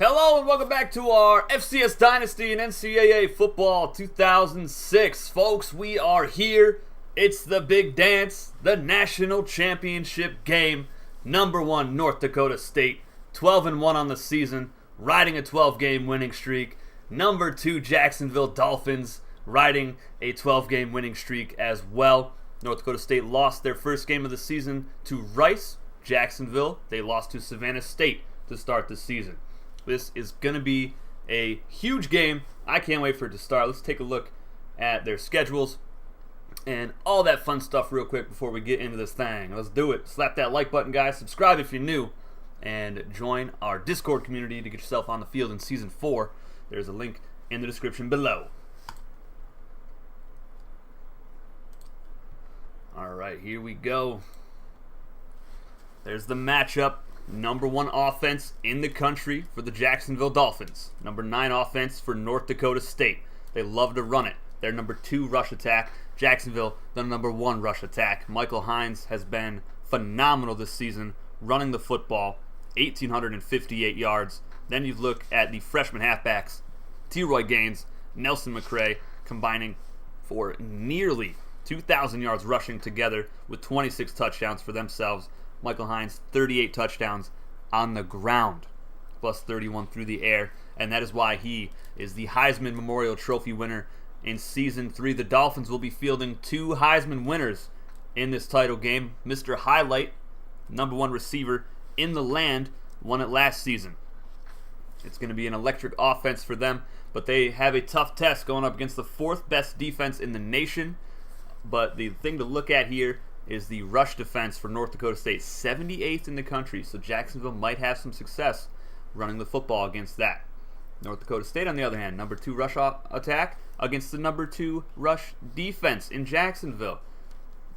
Hello and welcome back to our FCS Dynasty and NCAA Football 2006. Folks, we are here. It's the big dance, the national championship game. Number 1, North Dakota State, 12-1 on the season, riding a 12-game winning streak. Number 2, Jacksonville Dolphins, riding a 12-game winning streak as well. North Dakota State lost their first game of the season to Rice. Jacksonville, they lost to Savannah State to start the season. This is going to be a huge game. I can't wait for it to start. Let's take a look at their schedules and all that fun stuff real quick before we get into this thing. Let's do it. Slap that like button, guys. Subscribe if you're new. And join our Discord community to get yourself on the field in Season 4. There's a link in the description below. Alright, here we go. There's the matchup. Number 1 offense in the country for the Jacksonville Dolphins. Number 9 offense for North Dakota State. They love to run it. Their number 2 rush attack. Jacksonville, the number 1 rush attack. Michael Hines has been phenomenal this season running the football. 1,858 yards. Then you look at the freshman halfbacks. T-Roy Gaines, Nelson McCray combining for nearly 2,000 yards rushing together with 26 touchdowns for themselves. Michael Hines, 38 touchdowns on the ground, plus 31 through the air, and that is why he is the Heisman Memorial Trophy winner in Season 3. The Dolphins will be fielding 2 Heisman winners in this title game. Mr. Highlight, number 1 receiver in the land, won it last season. It's going to be an electric offense for them, but they have a tough test going up against the 4th best defense in the nation. But the thing to look at here is the rush defense for North Dakota State, 78th in the country, so Jacksonville might have some success running the football against that. North Dakota State, on the other hand, number 2 rush attack against the number 2 rush defense in Jacksonville.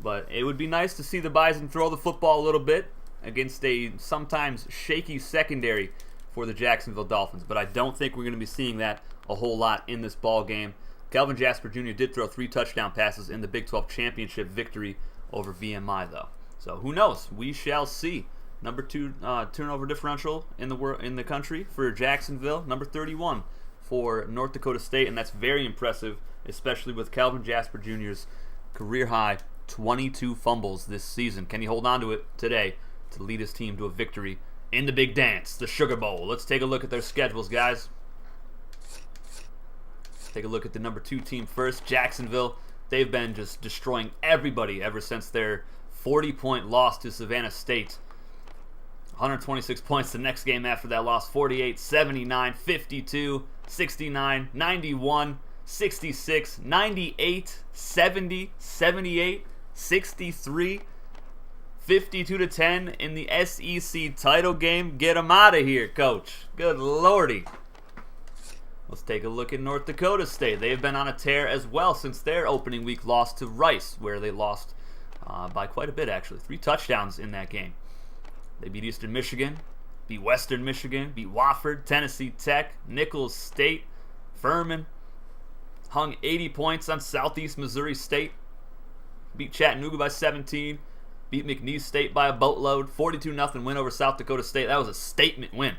But it would be nice to see the Bison throw the football a little bit against a sometimes shaky secondary for the Jacksonville Dolphins, but I don't think we're going to be seeing that a whole lot in this ball game. Calvin Jasper Jr. did throw 3 touchdown passes in the Big 12 championship victory over VMI, though. So who knows? We shall see. Number 2 turnover differential in the country for Jacksonville. Number 31 for North Dakota State, and that's very impressive, especially with Calvin Jasper Jr.'s career high 22 fumbles this season. Can he hold on to it today to lead his team to a victory in the big dance, the Sugar Bowl? Let's take a look at their schedules, guys. Take a look at the number 2 team first, Jacksonville. They've been just destroying everybody ever since their 40-point loss to Savannah State. 126 points the next game after that loss. 48, 79, 52, 69, 91, 66, 98, 70, 78, 63, 52-10 in the SEC title game. Get them out of here, coach. Good lordy. Let's take a look at North Dakota State. They've been on a tear as well since their opening week loss to Rice, where they lost by quite a bit, actually. 3 touchdowns in that game. They beat Eastern Michigan, beat Western Michigan, beat Wofford, Tennessee Tech, Nicholls State, Furman. Hung 80 points on Southeast Missouri State. Beat Chattanooga by 17. Beat McNeese State by a boatload. 42-0 win over South Dakota State. That was a statement win.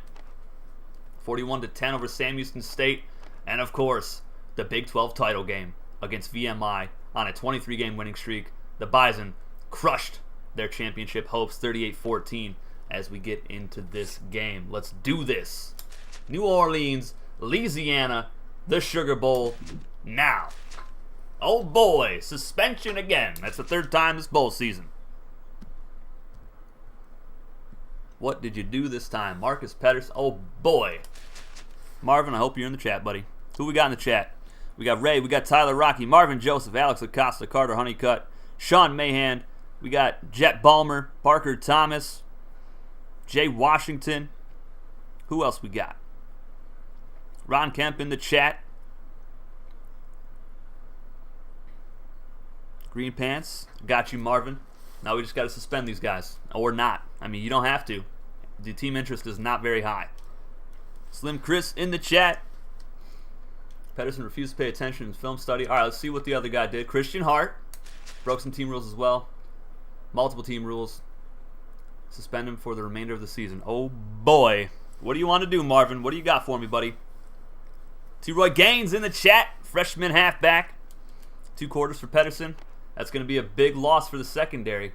41-10 over Sam Houston State, and of course, the Big 12 title game against VMI on a 23-game winning streak. The Bison crushed their championship hopes 38-14 as we get into this game. Let's do this. New Orleans, Louisiana, the Sugar Bowl now. Oh boy, suspension again. That's the 3rd time this bowl season. What did you do this time? Marcus Peters. Oh, boy. Marvin, I hope you're in the chat, buddy. Who we got in the chat? We got Ray. We got Tyler Rocky. Marvin Joseph. Alex Acosta. Carter Honeycutt. Sean Mahan. We got Jet Balmer. Parker Thomas. Jay Washington. Who else we got? Ron Kemp in the chat. Green Pants. Got you, Marvin. Now we just got to suspend these guys. Or not. I mean, you don't have to. The team interest is not very high. Slim Chris in the chat. Pedersen refused to pay attention in film study. All right, let's see what the other guy did. Christian Hart broke some team rules as well. Multiple team rules. Suspend him for the remainder of the season. Oh, boy. What do you want to do, Marvin? What do you got for me, buddy? T-Roy Gaines in the chat. Freshman halfback. 2 quarters for Pedersen. That's going to be a big loss for the secondary.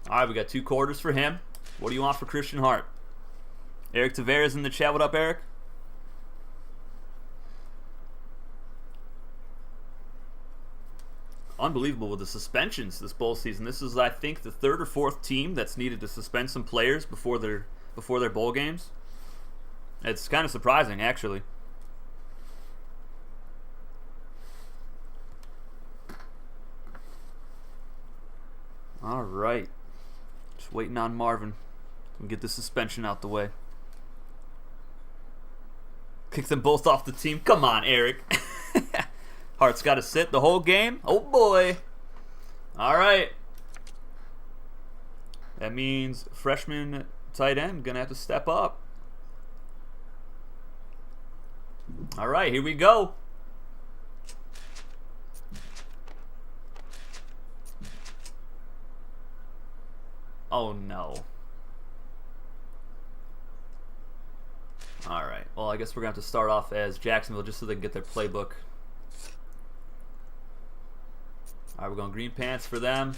All right, we got 2 quarters for him. What do you want for Christian Hart? Eric Tavares in the chat. What up, Eric? Unbelievable with the suspensions this bowl season. This is, I think, the 3rd or 4th team that's needed to suspend some players before their bowl games. It's kind of surprising, actually. All right. Just waiting on Marvin to get the suspension out the way. Kick them both off the team. Come on, Eric. Hart's got to sit the whole game. Oh, boy. All right. That means freshman tight end going to have to step up. All right, here we go. Oh, no. All right. Well, I guess we're going to have to start off as Jacksonville just so they can get their playbook. All right, we're going green pants for them.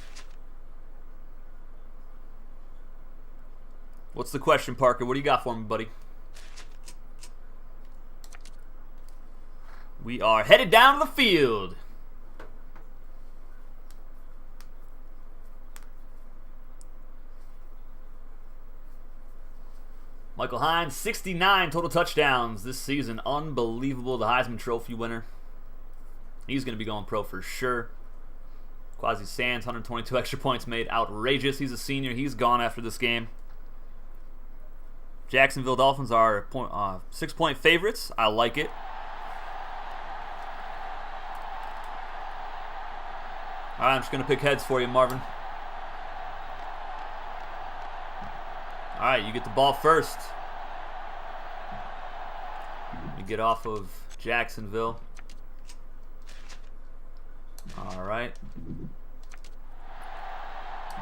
What's the question, Parker? What do you got for me, buddy? We are headed down to the field. Michael Hines, 69 total touchdowns this season. Unbelievable. The Heisman Trophy winner. He's going to be going pro for sure. Quasi Sands, 122 extra points made. Outrageous. He's a senior. He's gone after this game. Jacksonville Dolphins are 6-point favorites. I like it. All right, I'm just going to pick heads for you, Marvin. All right, you get the ball first. You get off of Jacksonville. All right.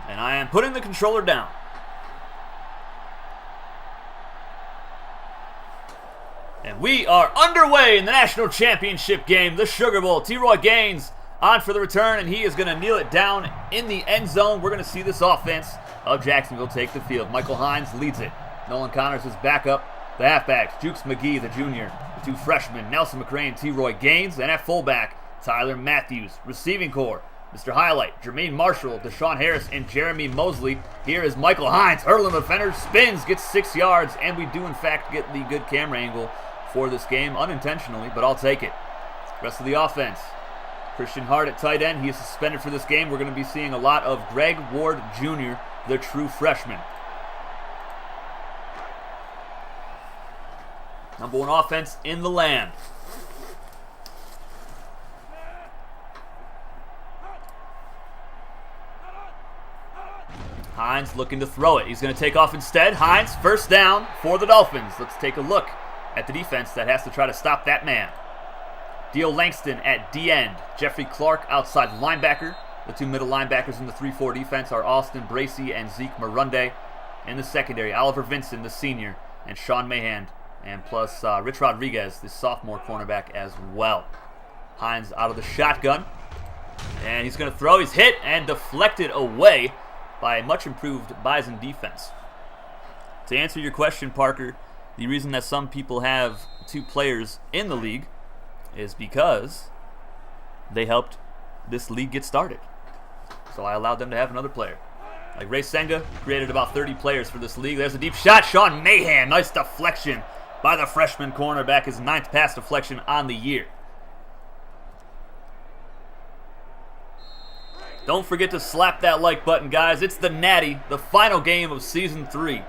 And I am putting the controller down. And we are underway in the national championship game, the Sugar Bowl. T-Roy Gaines on for the return, and he is going to kneel it down in the end zone. We're going to see this offense of Jacksonville take the field. Michael Hines leads it. Nolan Connors is back up. The halfbacks, Jukes McGee, the junior. The 2 freshmen, Nelson McRae and T-Roy Gaines. And at fullback, Tyler Matthews. Receiving corps, Mr. Highlight, Jermaine Marshall, Deshaun Harris, and Jeremy Mosley. Here is Michael Hines, hurdling the defender, spins, gets 6 yards, and we do in fact get the good camera angle for this game, unintentionally, but I'll take it. Rest of the offense. Christian Hart at tight end. He is suspended for this game. We're going to be seeing a lot of Greg Ward Jr., the true freshman. Number 1 offense in the land. Hines looking to throw it. He's going to take off instead. Hines, first down for the Dolphins. Let's take a look at the defense that has to try to stop that man. Dio Langston at D-end. Jeffrey Clark, outside linebacker. The 2 middle linebackers in the 3-4 defense are Austin Bracey and Zeke Marunde. In the secondary, Oliver Vincent, the senior, and Sean Mahan, and plus Rich Rodriguez, the sophomore cornerback as well. Hines out of the shotgun, and he's going to throw. He's hit and deflected away by a much improved Bison defense. To answer your question, Parker, the reason that some people have 2 players in the league is because they helped this league get started. So I allowed them to have another player. Like Ray Senga created about 30 players for this league. There's a deep shot. Sean Mahan, nice deflection by the freshman cornerback. His 9th pass deflection on the year. Don't forget to slap that like button, guys. It's the Natty, the final game of Season 3.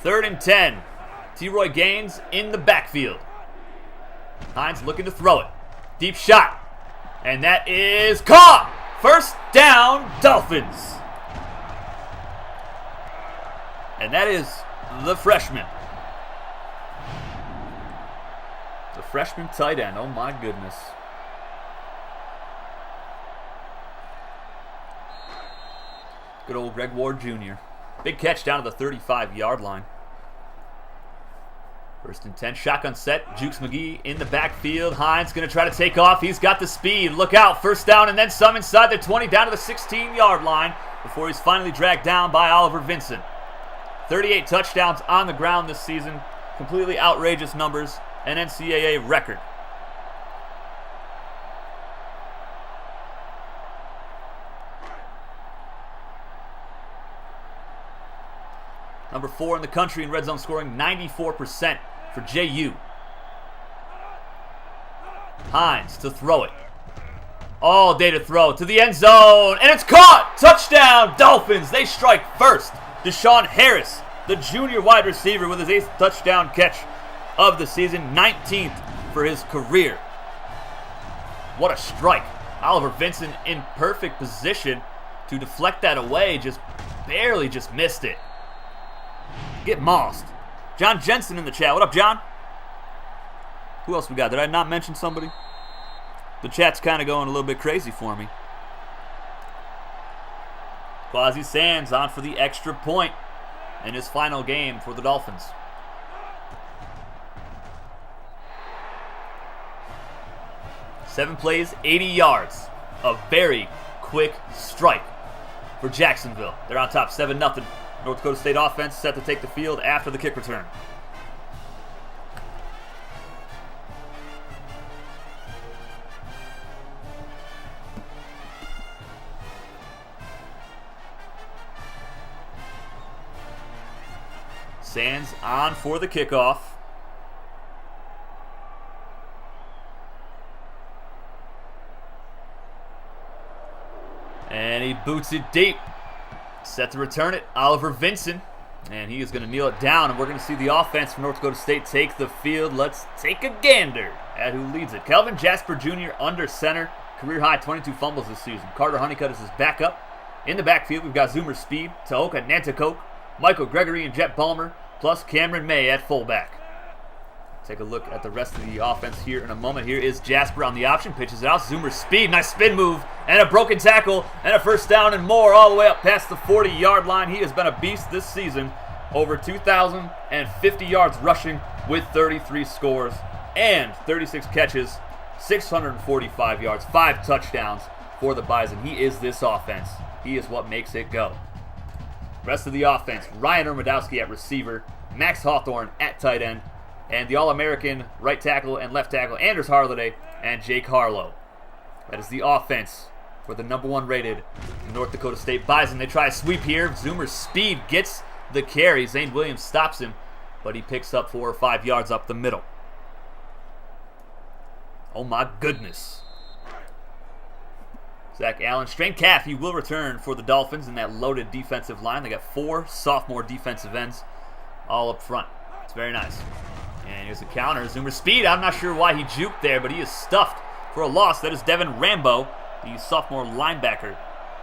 3rd and 10. T-Roy Gaines in the backfield. Hines looking to throw it. Deep shot. And that is caught! First down, Dolphins. And that is the freshman. The freshman tight end. Oh my goodness. Good old Greg Ward Jr. Big catch down to the 35-yard line. 1st and 10, shotgun set. Jukes McGee in the backfield. Hines going to try to take off. He's got the speed. Look out. 1st down and then some inside the 20 down to the 16-yard line before he's finally dragged down by Oliver Vincent. 38 touchdowns on the ground this season. Completely outrageous numbers. An NCAA record. Number 4 in the country in red zone scoring, 94% for JU. Hines to throw it. All day to throw to the end zone, and it's caught! Touchdown, Dolphins! They strike first. Deshaun Harris, the junior wide receiver, with his 8th touchdown catch of the season, 19th for his career. What a strike. Oliver Vincent in perfect position to deflect that away, just barely just missed it. Get mossed. John Jensen in the chat. What up, John? Who else we got? Did I not mention somebody? The chat's kind of going a little bit crazy for me. Quasi Sands on for the extra point in his final game for the Dolphins. Seven plays, 80 yards. A very quick strike for Jacksonville. They're on top 7-0. North Dakota State offense set to take the field after the kick return. Sands on for the kickoff. And he boots it deep. Set to return it, Oliver Vincent. And he is going to kneel it down, and we're going to see the offense from North Dakota State take the field. Let's take a gander at who leads it. Kelvin Jasper Jr. under center. Career high 22 fumbles this season. Carter Honeycutt is his backup. In the backfield, we've got Zoomer Speed, Taoka Nanticoke, Michael Gregory, and Jet Balmer, plus Cameron May at fullback. Take a look at the rest of the offense here in a moment. Here is Jasper on the option, pitches it out. Zoomer Speed, nice spin move, and a broken tackle, and a 1st down and more all the way up past the 40-yard line. He has been a beast this season. Over 2,050 yards rushing with 33 scores and 36 catches, 645 yards, 5 touchdowns for the Bison. He is this offense. He is what makes it go. Rest of the offense, Ryan Ermedowski at receiver, Max Hawthorne at tight end, and the All-American right tackle and left tackle, Anders Harladay and Jake Harlow. That is the offense for the number 1 rated North Dakota State Bison. They try a sweep here. Zoomer Speed gets the carry. Zane Williams stops him, but he picks up 4 or 5 yards up the middle. Oh my goodness. Zach Allen, strained calf. He will return for the Dolphins in that loaded defensive line. They got 4 sophomore defensive ends all up front. It's very nice. And here's a counter. Zoomer Speed. I'm not sure why he juked there, but he is stuffed for a loss. That is Devin Rambo, the sophomore linebacker,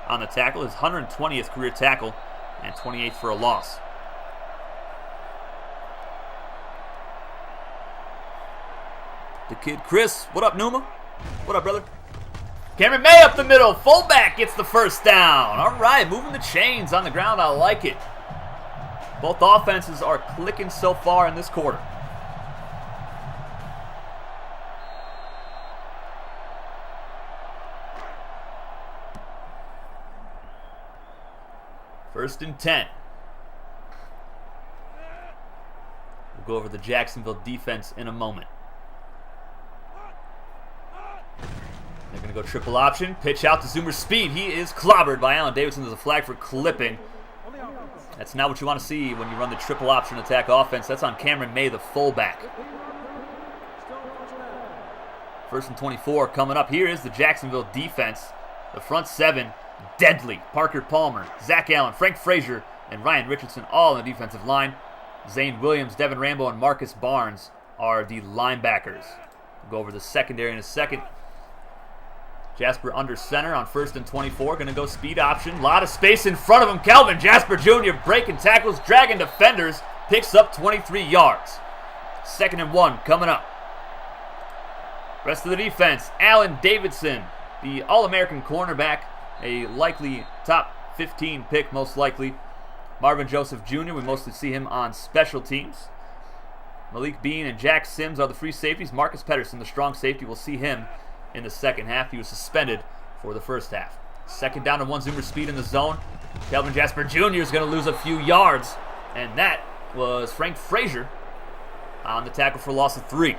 on the tackle. His 120th career tackle and 28th for a loss. The kid Chris. What up, Numa? What up, brother? Cameron May up the middle. Fullback gets the 1st down. All right, moving the chains on the ground. I like it. Both offenses are clicking so far in this quarter. First and 10. We'll go over the Jacksonville defense in a moment. They're going to go triple option. Pitch out to Zoomer Speed. He is clobbered by Allen Davidson. There's a flag for clipping. That's not what you want to see when you run the triple option attack offense. That's on Cameron May, the fullback. First and 24 coming up. Here is the Jacksonville defense. The front 7, deadly. Parker Palmer, Zach Allen, Frank Frazier, and Ryan Richardson all on the defensive line. Zane Williams, Devin Rambo, and Marcus Barnes are the linebackers. We'll go over the secondary in a second. Jasper under center on 1st and 24. Going to go speed option. A lot of space in front of him. Kelvin Jasper Jr. breaking tackles, dragging defenders. Picks up 23 yards. 2nd and 1 coming up. Rest of the defense. Allen Davidson, the All-American cornerback. A likely top 15 pick most likely. Marvin Joseph Jr., we mostly see him on special teams. Malik Bean and Jack Sims are the free safeties. Marcus Pedersen, the strong safety, we'll see him in the second half. He was suspended for the first half. Second down and 1, Zoomer speed in the zone. Kelvin Jasper Jr. is going to lose a few yards, and that was Frank Frazier on the tackle for loss of 3.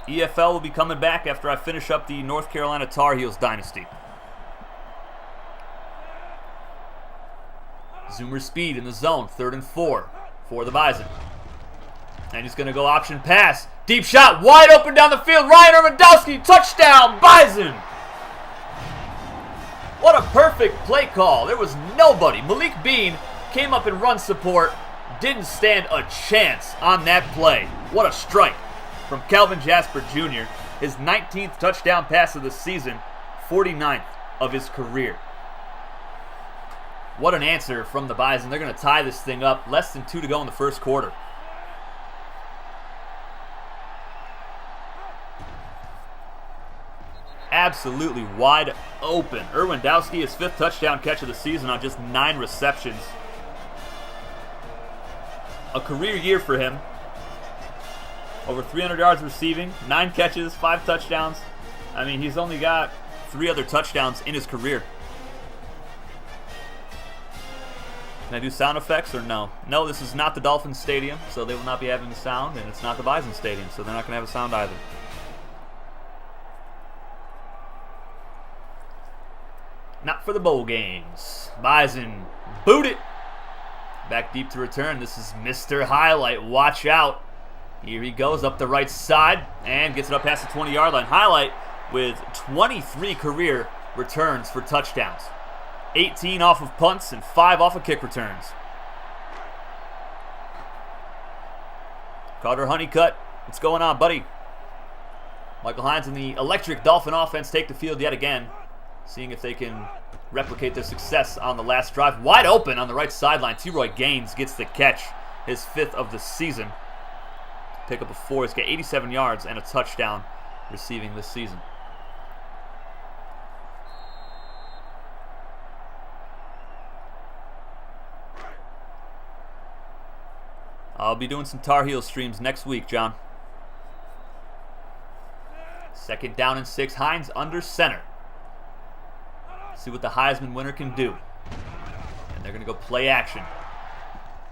EFL will be coming back after I finish up the North Carolina Tar Heels Dynasty. Zoomer speed in the zone, 3rd and 4 for the Bison. And he's going to go option pass. Deep shot, wide open down the field. Ryan Ermandowski, touchdown, Bison! What a perfect play call. There was nobody. Malik Bean came up in run support, didn't stand a chance on that play. What a strike from Kelvin Jasper Jr. His 19th touchdown pass of the season, 49th of his career. What an answer from the Bison. They're going to tie this thing up. Less than 2 to go in the first quarter. Absolutely wide open. Erwindowski, his 5th touchdown catch of the season on just 9 receptions. A career year for him. Over 300 yards receiving, 9 catches, 5 touchdowns. I mean, he's only got 3 other touchdowns in his career. Can I do sound effects or no? No, this is not the Dolphins Stadium, so they will not be having sound, and it's not the Bison Stadium, so they're not going to have a sound either. Not for the bowl games. Bison boot it. Back deep to return. This is Mr. Highlight. Watch out. Here he goes up the right side and gets it up past the 20-yard line. Highlight with 23 career returns for touchdowns. 18 off of punts and 5 off of kick returns. Carter Honeycutt, what's going on, buddy? Michael Hines and the electric Dolphin offense take the field yet again, seeing if they can replicate their success on the last drive. Wide open on the right sideline. T-Roy Gaines gets the catch, his 5th of the season. Pick up a 4. He's got 87 yards and a touchdown receiving this season. I'll be doing some Tar Heel streams next week, John. Second down and 6. Hines under center. See what the Heisman winner can do. And they're going to go play action.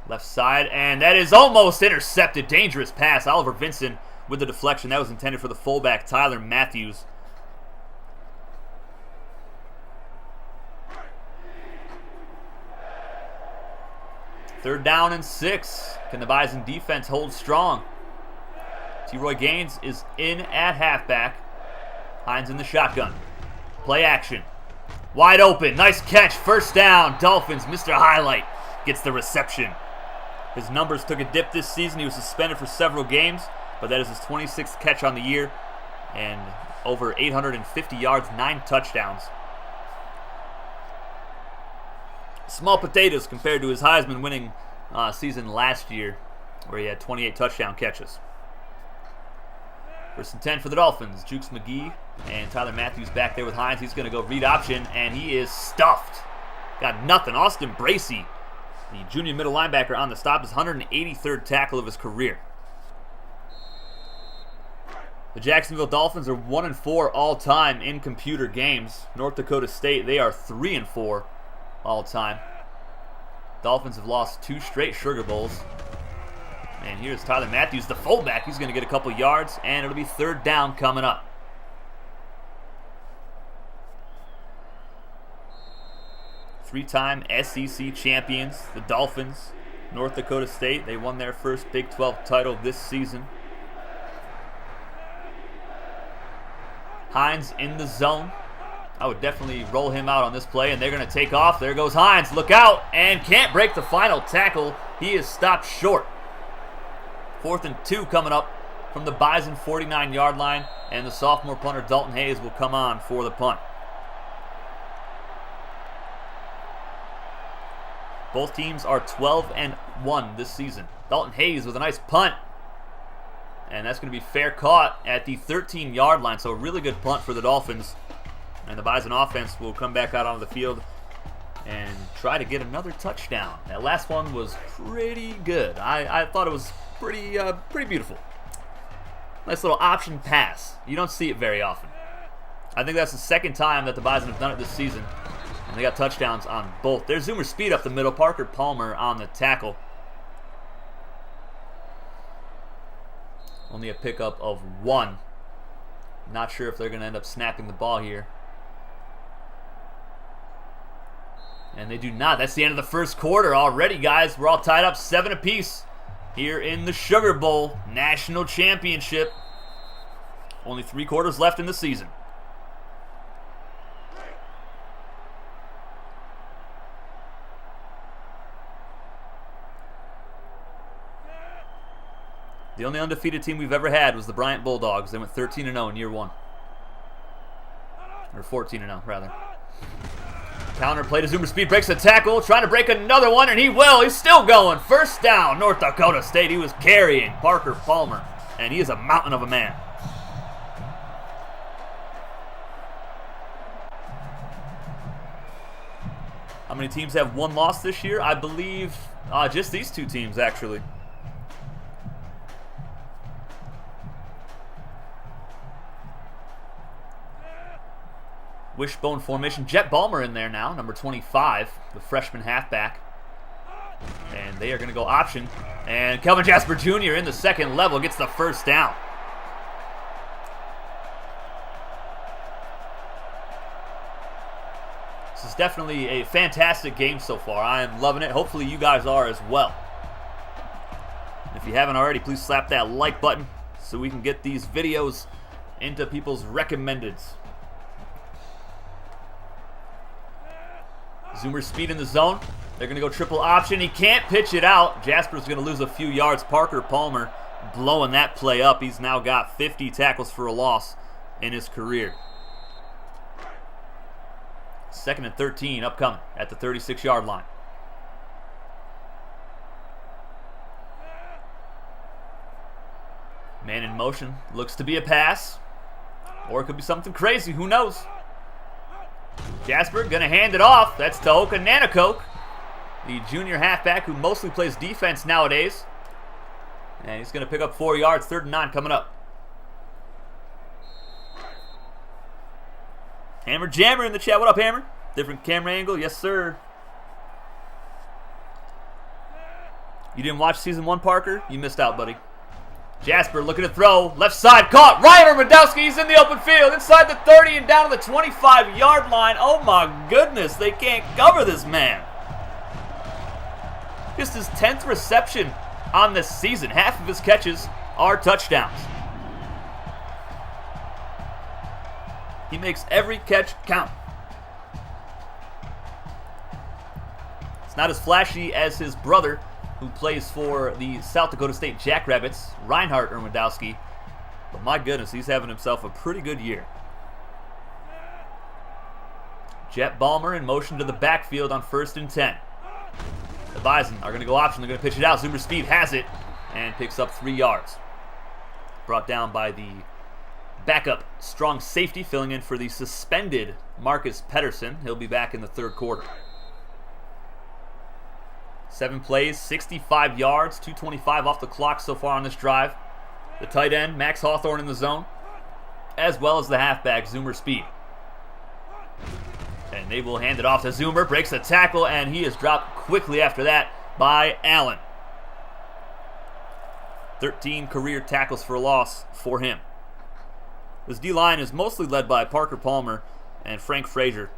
Left side, and that is almost intercepted. Dangerous pass. Oliver Vincent with the deflection. That was intended for the fullback, Tyler Matthews. Third down and 6. Can the Bison defense hold strong? T-Roy Gaines is in at halfback. Hines in the shotgun. Play action. Wide open. Nice catch. First down. Dolphins. Mr. Highlight gets the reception. His numbers took a dip this season. He was suspended for several games, but that is his 26th catch on the year and over 850 yards, 9 touchdowns. Small potatoes compared to his Heisman winning season last year, where he had 28 touchdown catches. First and 10 for the Dolphins. Jukes McGee and Tyler Matthews back there with Hines. He's going to go read option, and he is stuffed. Got nothing. Austin Bracey, the junior middle linebacker, on the stop, his 183rd tackle of his career. The Jacksonville Dolphins are 1-4 all-time in computer games. North Dakota State, they are 3-4 all-time. Dolphins have lost 2 straight Sugar Bowls. And here's Tyler Matthews, the fullback. He's going to get a couple yards, and it'll be third down coming up. Three-time SEC champions, the Dolphins. North Dakota State, they won their first Big 12 title this season. Hines in the zone. I would definitely roll him out on this play, and they're going to take off. There goes Hines. Look out, and can't break the final tackle. He is stopped short. 4th and 2 coming up from the Bison 49-yard line, and the sophomore punter Dalton Hayes will come on for the punt. Both teams are 12-1 this season. Dalton Hayes with a nice punt, and that's going to be fair caught at the 13-yard line, so a really good punt for the Dolphins. And the Bison offense will come back out onto the field and try to get another touchdown. That last one was pretty good. I thought it was pretty beautiful. Nice little option pass. You don't see it very often. I think that's the second time that the Bison have done it this season. And they got touchdowns on both. There's Zoomer speed up the middle. Parker Palmer on the tackle. Only a pickup of 1. Not sure if they're going to end up snapping the ball here. And they do not. That's the end of the first quarter already, guys. We're all tied up 7 apiece here in the Sugar Bowl National Championship. Only 3 quarters left in the season. The only undefeated team we've ever had was the Bryant Bulldogs. They went 13-0 in year 1. Or 14-0, rather. Counter play to Zoomer speed, breaks the tackle, trying to break another one, and he will. He's still going. First down, North Dakota State. He was carrying Parker Palmer, and he is a mountain of a man. How many teams have 1 loss this year? I believe just these 2 teams, actually. Wishbone formation. Jet Balmer in there now, number 25, the freshman halfback. And they are going to go option. And Kelvin Jasper Jr. in the second level gets the first down. This is definitely a fantastic game so far. I am loving it. Hopefully you guys are as well. If you haven't already, please slap that like button so we can get these videos into people's recommendeds. Zoomer speed in the zone. They're going to go triple option. He can't pitch it out. Jasper's going to lose a few yards. Parker Palmer blowing that play up. He's now got 50 tackles for a loss in his career. 2nd and 13 upcoming at the 36-yard line. Man in motion. Looks to be a pass. Or it could be something crazy. Who knows? Jasper gonna hand it off. That's Taoka Nanakoke, the junior halfback who mostly plays defense nowadays. And he's gonna pick up 4 yards. 3rd and 9 coming up. Hammer Jammer in the chat. What up, Hammer? Different camera angle. Yes, sir. You didn't watch season 1, Parker? You missed out, buddy. Jasper looking to throw. Left side caught. Ryan Urbanowski. He's in the open field. Inside the 30 and down to the 25-yard line. Oh, my goodness. They can't cover this man. Just his 10th reception on this season. Half of his catches are touchdowns. He makes every catch count. It's not as flashy as his brother, who plays for the South Dakota State Jackrabbits, Reinhard Urbanowski. But my goodness, he's having himself a pretty good year. Jet Balmer in motion to the backfield on 1st and 10. The Bison are going to go option. They're going to pitch it out. Zoomer Speed has it and picks up 3 yards. Brought down by the backup strong safety, filling in for the suspended Marcus Pedersen. He'll be back in the 3rd quarter. 7 plays, 65 yards, 2:25 off the clock so far on this drive. The tight end, Max Hawthorne in the zone, as well as the halfback, Zoomer Speed. And they will hand it off to Zoomer, breaks the tackle, and he is dropped quickly after that by Allen. 13 career tackles for a loss for him. This D-line is mostly led by Parker Palmer and Frank Frazier.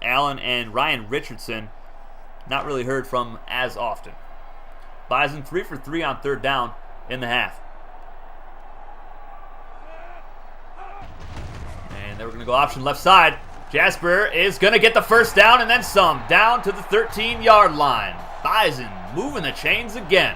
Allen and Ryan Richardson, not really heard from as often. Bison 3 for 3 on 3rd down in the half. And they were going to go option left side. Jasper is going to get the first down and then some. Down to the 13-yard line. Bison moving the chains again.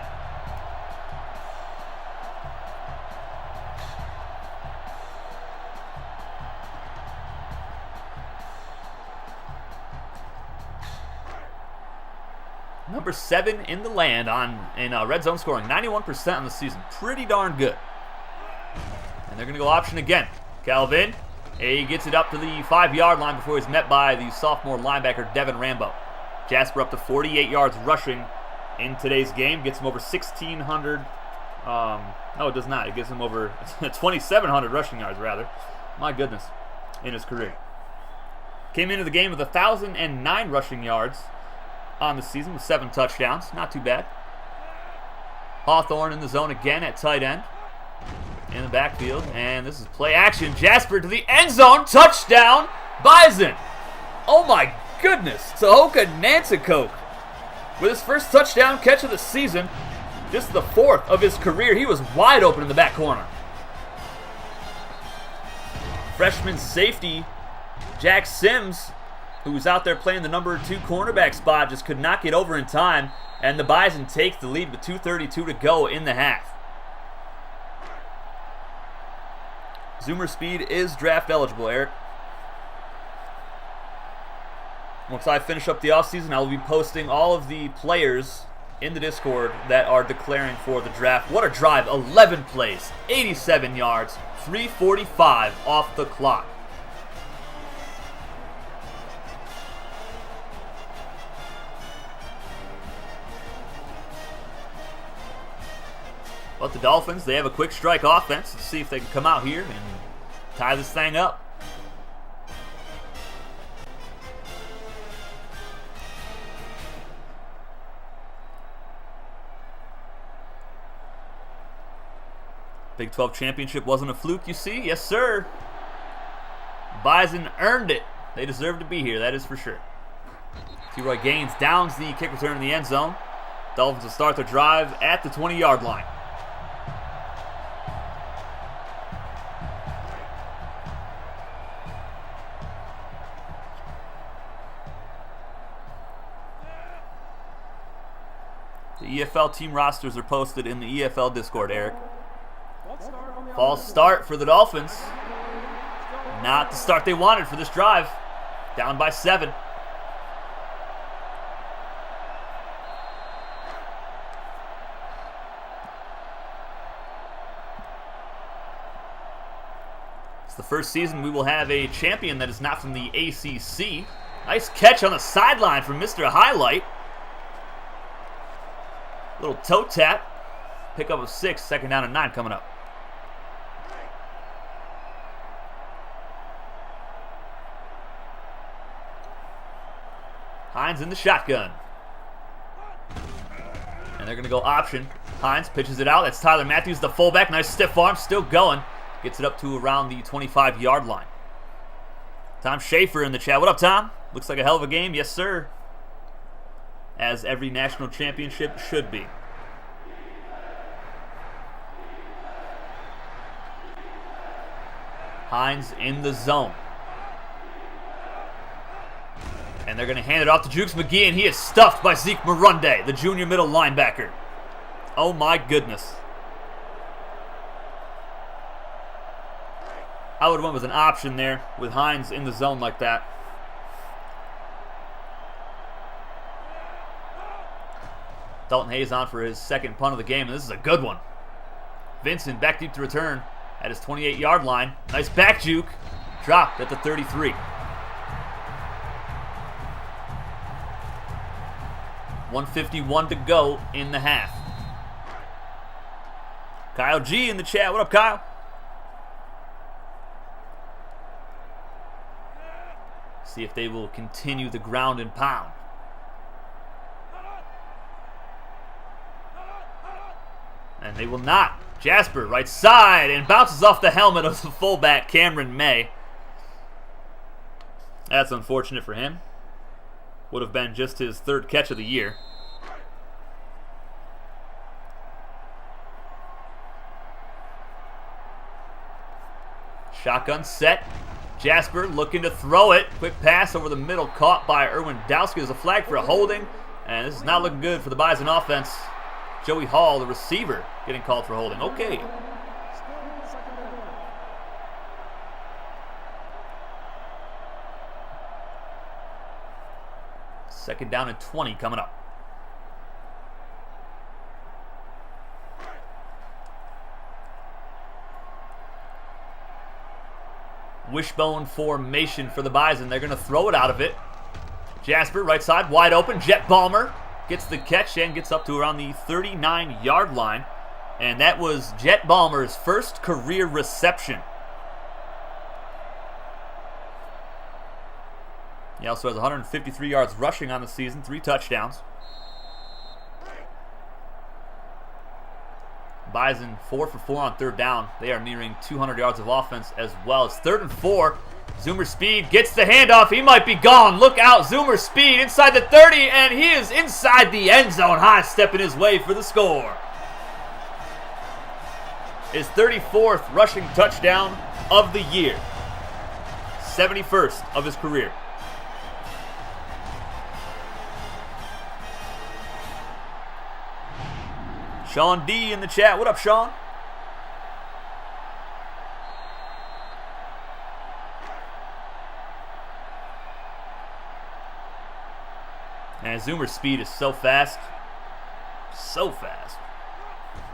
Number 7 in the land in red zone scoring. 91% on the season. Pretty darn good. And they're going to go option again. Calvin He gets it up to the 5-yard line before he's met by the sophomore linebacker, Devin Rambo. Jasper up to 48 yards rushing in today's game. Gets him over 1,600. No, it does not. It gives him over 2,700 rushing yards, rather. My goodness, in his career. Came into the game with 1,009 rushing yards on the season with 7 touchdowns. Not too bad. Hawthorne in the zone again at tight end. In the backfield, and this is play action. Jasper to the end zone. Touchdown, Bison. Oh my goodness. Tahoka Nanticoke with his first touchdown catch of the season. Just the 4th of his career. He was wide open in the back corner. Freshman safety Jack Sims, who was out there playing the number 2 cornerback spot, just could not get over in time, and the Bison take the lead with 2:32 to go in the half. Zoomer Speed is draft eligible, Eric. Once I finish up the offseason, I will be posting all of the players in the Discord that are declaring for the draft. What a drive. 11 plays, 87 yards, 3:45 off the clock. But the Dolphins, they have a quick strike offense. Let's see if they can come out here and tie this thing up. Big 12 championship wasn't a fluke, you see? Yes, sir. Bison earned it. They deserve to be here, that is for sure. T-Roy Gaines downs the kick return in the end zone. Dolphins will start their drive at the 20-yard line. The EFL team rosters are posted in the EFL Discord, Eric. False start for the Dolphins. Not the start they wanted for this drive. Down by 7. It's the first season we will have a champion that is not from the ACC. Nice catch on the sideline from Mr. Highlight. Little toe tap. Pickup of 6, 2nd down and 9 coming up. Hines in the shotgun. And they're going to go option. Hines pitches it out. That's Tyler Matthews, the fullback. Nice stiff arm, still going. Gets it up to around the 25-yard line. Tom Schaefer in the chat. What up, Tom? Looks like a hell of a game. Yes, sir. As every national championship should be. Hines in the zone. And they're going to hand it off to Jukes McGee, and he is stuffed by Zeke Marunde, the junior middle linebacker. Oh my goodness. I would have went with an option there with Hines in the zone like that. Dalton Hayes on for his 2nd punt of the game, and this is a good one. Vincent back deep to return at his 28-yard line. Nice back juke. Dropped at the 33. 1:51 to go in the half. Kyle G in the chat. What up, Kyle? See if they will continue the ground and pound. And they will not. Jasper, right side, and bounces off the helmet of the fullback, Cameron May. That's unfortunate for him. Would have been just his 3rd catch of the year. Shotgun set. Jasper looking to throw it. Quick pass over the middle, caught by Erwin Dowski. There's a flag for a holding, and this is not looking good for the Bison offense. Joey Hall, the receiver, getting called for holding. Okay. Second down and 20 coming up. wishbone formation for the Bison. They're going to throw it out of it. Jasper, right side, wide open. Jet Balmer gets the catch and gets up to around the 39-yard line. And that was Jet Balmer's first career reception. He also has 153 yards rushing on the season, 3 touchdowns. Bison 4 for 4 on third down. They are nearing 200 yards of offense as well. It's 3rd and 4. Zoomer Speed gets the handoff. He might be gone. Look out, Zoomer Speed inside the 30, and he is inside the end zone. Hines stepping his way for the score. His 34th rushing touchdown of the year. 71st of his career. Sean D in the chat. What up, Sean? And Zoomer's speed is so fast. So fast.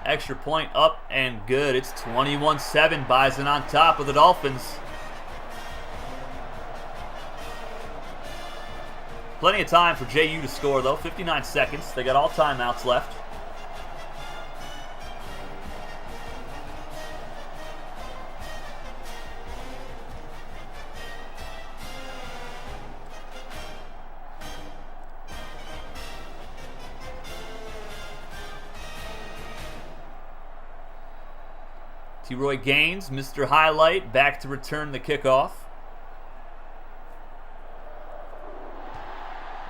Extra point up and good. It's 21-7. Bison on top of the Dolphins. Plenty of time for JU to score, though. 59 seconds. They got all timeouts left. T-Roy Gaines, Mr. Highlight, back to return the kickoff.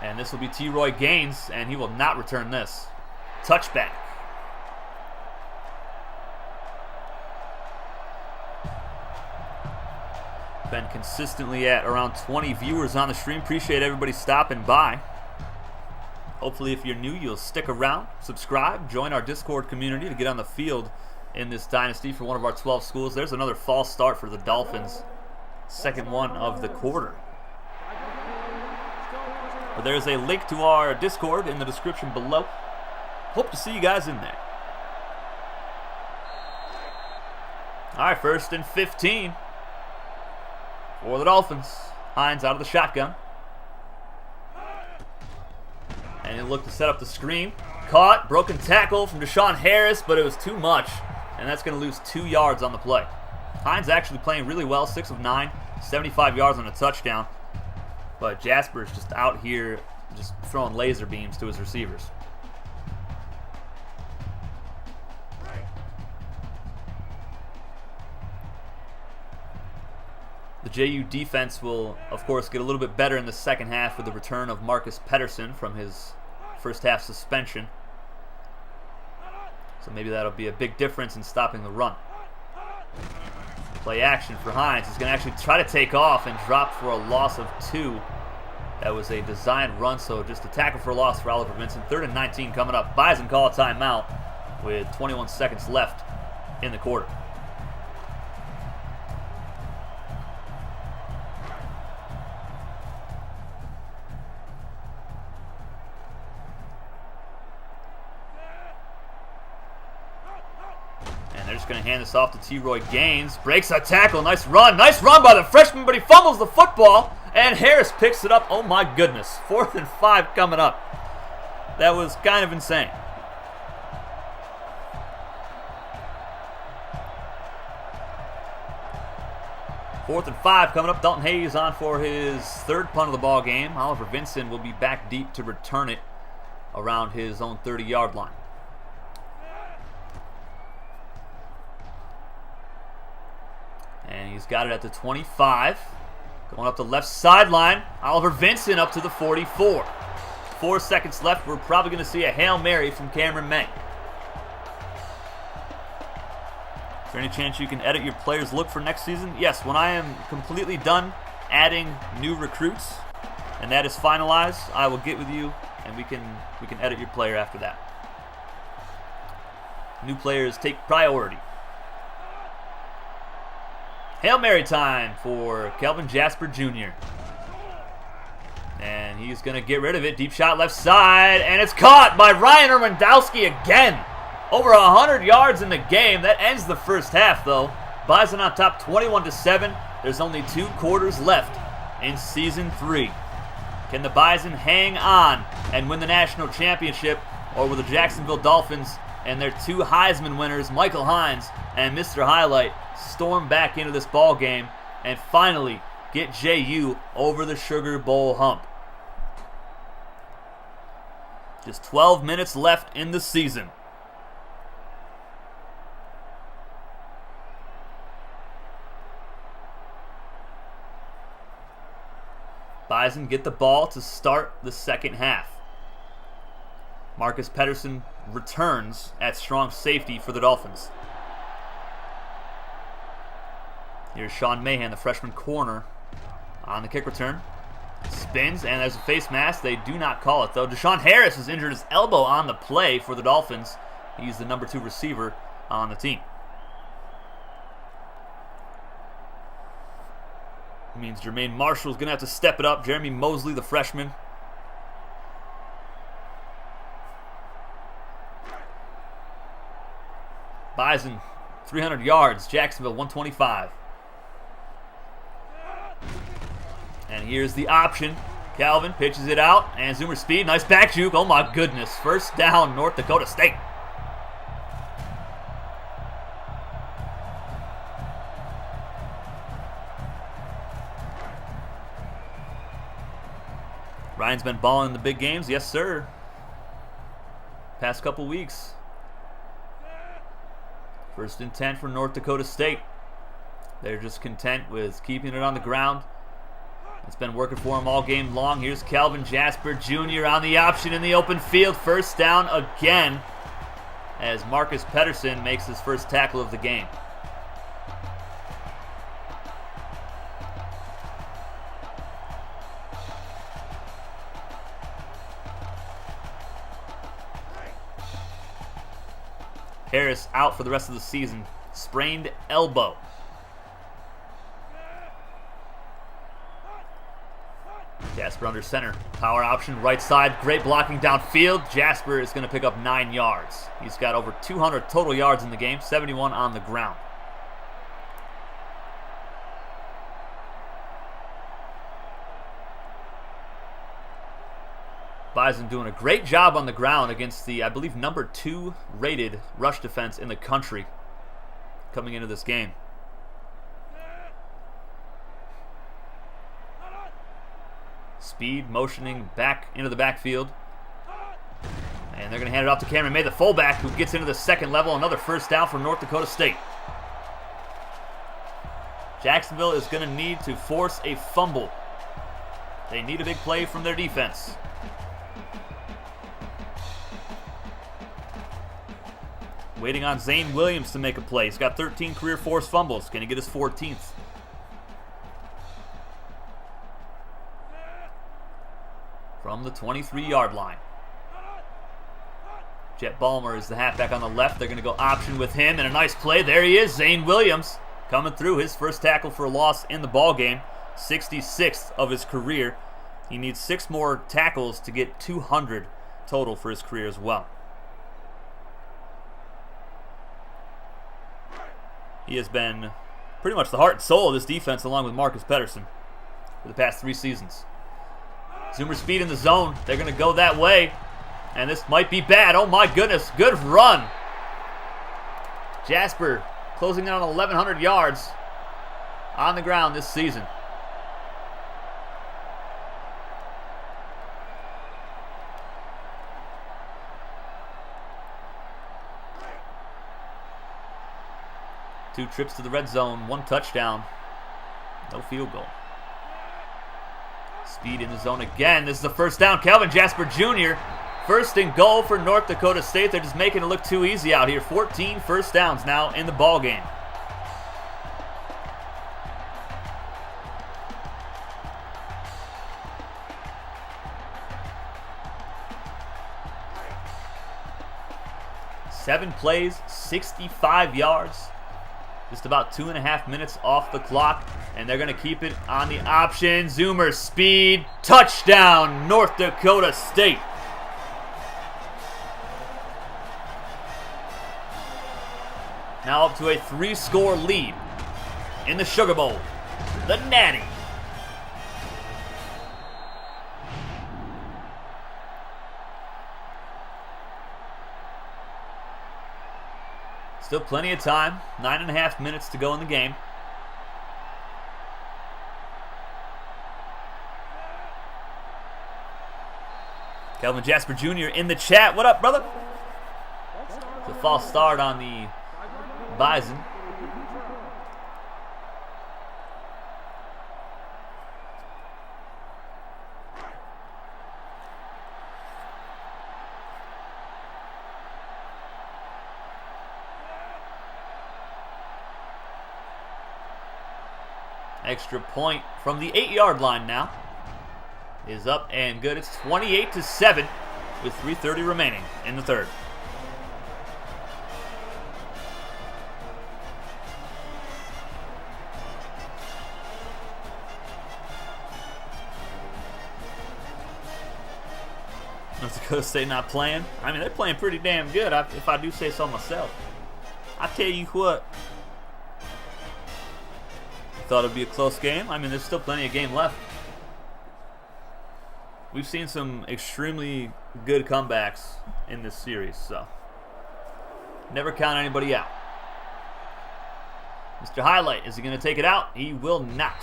And this will be T-Roy Gaines, and he will not return this. Touchback. Been consistently at around 20 viewers on the stream. Appreciate everybody stopping by. Hopefully, if you're new, you'll stick around, subscribe, join our Discord community to get on the field in this dynasty for one of our 12 schools. There's another false start for the Dolphins. Second one of the quarter. But there's a link to our Discord in the description below. Hope to see you guys in there. All right, 1st and 15 for the Dolphins. Hines out of the shotgun. And he'll look to set up the screen. Caught, broken tackle from Deshaun Harris, but it was too much. And that's going to lose 2 yards on the play. Hines actually playing really well, 6 of 9, 75 yards on a touchdown. But Jasper's just out here just throwing laser beams to his receivers. The JU defense will, of course, get a little bit better in the second half with the return of Marcus Pedersen from his first half suspension. So maybe that'll be a big difference in stopping the run. Play action for Hines. He's going to actually try to take off and drop for a loss of 2. That was a designed run, so just a tackle for a loss for Oliver Vincent. 3rd and 19 coming up. Bison call a timeout with 21 seconds left in the quarter. Going to hand this off to T-Roy Gaines. Breaks a tackle. Nice run. Nice run by the freshman, but he fumbles the football. And Harris picks it up. Oh my goodness. 4th and 5 coming up. That was kind of insane. Fourth and 5 coming up. Dalton Hayes on for his 3rd punt of the ball game. Oliver Vincent will be back deep to return it around his own 30-yard line. And he's got it at the 25. Going up the left sideline. Oliver Vincent up to the 44. 4 seconds left. We're probably going to see a Hail Mary from Cameron May. Is there any chance you can edit your players' look for next season? Yes, when I am completely done adding new recruits and that is finalized, I will get with you and we can edit your player after that. New players take priority. Hail Mary time for Kelvin Jasper Jr. And he's going to get rid of it. Deep shot left side. And it's caught by Ryan Ermandowski again. Over 100 yards in the game. That ends the first half, though. Bison on top 21-7. There's only 2 quarters left in Season 3. Can the Bison hang on and win the national championship, or will the Jacksonville Dolphins and their 2 Heisman winners, Michael Hines and Mr. Highlight, storm back into this ball game and finally get JU over the Sugar Bowl hump? Just 12 minutes left in the season. Bison get the ball to start the second half. Marcus Pettersson returns at strong safety for the Dolphins. Here's Sean Mahan, the freshman corner, on the kick return. Spins, and there's a face mask. They do not call it, though. Deshaun Harris has injured his elbow on the play for the Dolphins. He's the number 2 receiver on the team. It means Jermaine Marshall's going to have to step it up. Jeremy Mosley, the freshman. Bison, 300 yards. Jacksonville, 125. And here's the option. Calvin pitches it out, and Zoomer speed. Nice back juke. Oh my goodness. First down, North Dakota State. Ryan's been balling in the big games. Yes, sir. Past couple weeks. First and 10 for North Dakota State. They're just content with keeping it on the ground. It's been working for him all game long. Here's Calvin Jasper Jr. on the option in the open field. First down again as Marcus Pettersson makes his first tackle of the game. Harris out for the rest of the season. Sprained elbow. Jasper under center. Power option, right side. Great blocking downfield. Jasper is going to pick up 9 yards. He's got over 200 total yards in the game, 71 on the ground. Bison doing a great job on the ground against the, I believe, number 2 rated rush defense in the country coming into this game. Speed motioning back into the backfield. And they're going to hand it off to Cameron May, the fullback, who gets into the second level. Another first down for North Dakota State. Jacksonville is going to need to force a fumble. They need a big play from their defense. Waiting on Zane Williams to make a play. He's got 13 career forced fumbles. Going to get his 14th. From the 23-yard line. Jet Ballmer is the halfback on the left. They're going to go option with him, and a nice play. There he is, Zane Williams, coming through. His first tackle for a loss in the ball game. 66th of his career. He needs 6 more tackles to get 200 total for his career as well. He has been pretty much the heart and soul of this defense, along with Marcus Pettersson, for the past 3 seasons. Zoomer speed in the zone. They're going to go that way. And this might be bad. Oh my goodness. Good run. Jasper closing in on 1,100 yards on the ground this season. Two trips to the red zone. 1 touchdown. No field goal. Speed in the zone again. This is the first down. Calvin Jasper Jr. First and goal for North Dakota State. They're just making it look too easy out here. 14 first downs now in the ball game. Seven plays, 65 yards. Just about 2.5 minutes off the clock, and they're going to keep it on the option. Zoomer speed, touchdown, North Dakota State. Now up to a 3-score lead in the Sugar Bowl. the Natty. Still plenty of time. 9.5 minutes to go in the game. Kelvin Jasper Jr. in the chat. What up, brother? It's a false start on the Bison. Extra point from the 8-yard line now is up and good. It's 28-7 with 3:30 remaining in the third. North Dakota State not playing. I mean, they're playing pretty damn good, if I do say so myself. I tell you what. Thought it'd be a close game. I mean, there's still plenty of game left. We've seen some extremely good comebacks in this series, so never count anybody out. Mr. Highlight, is he going to take it out? He will not.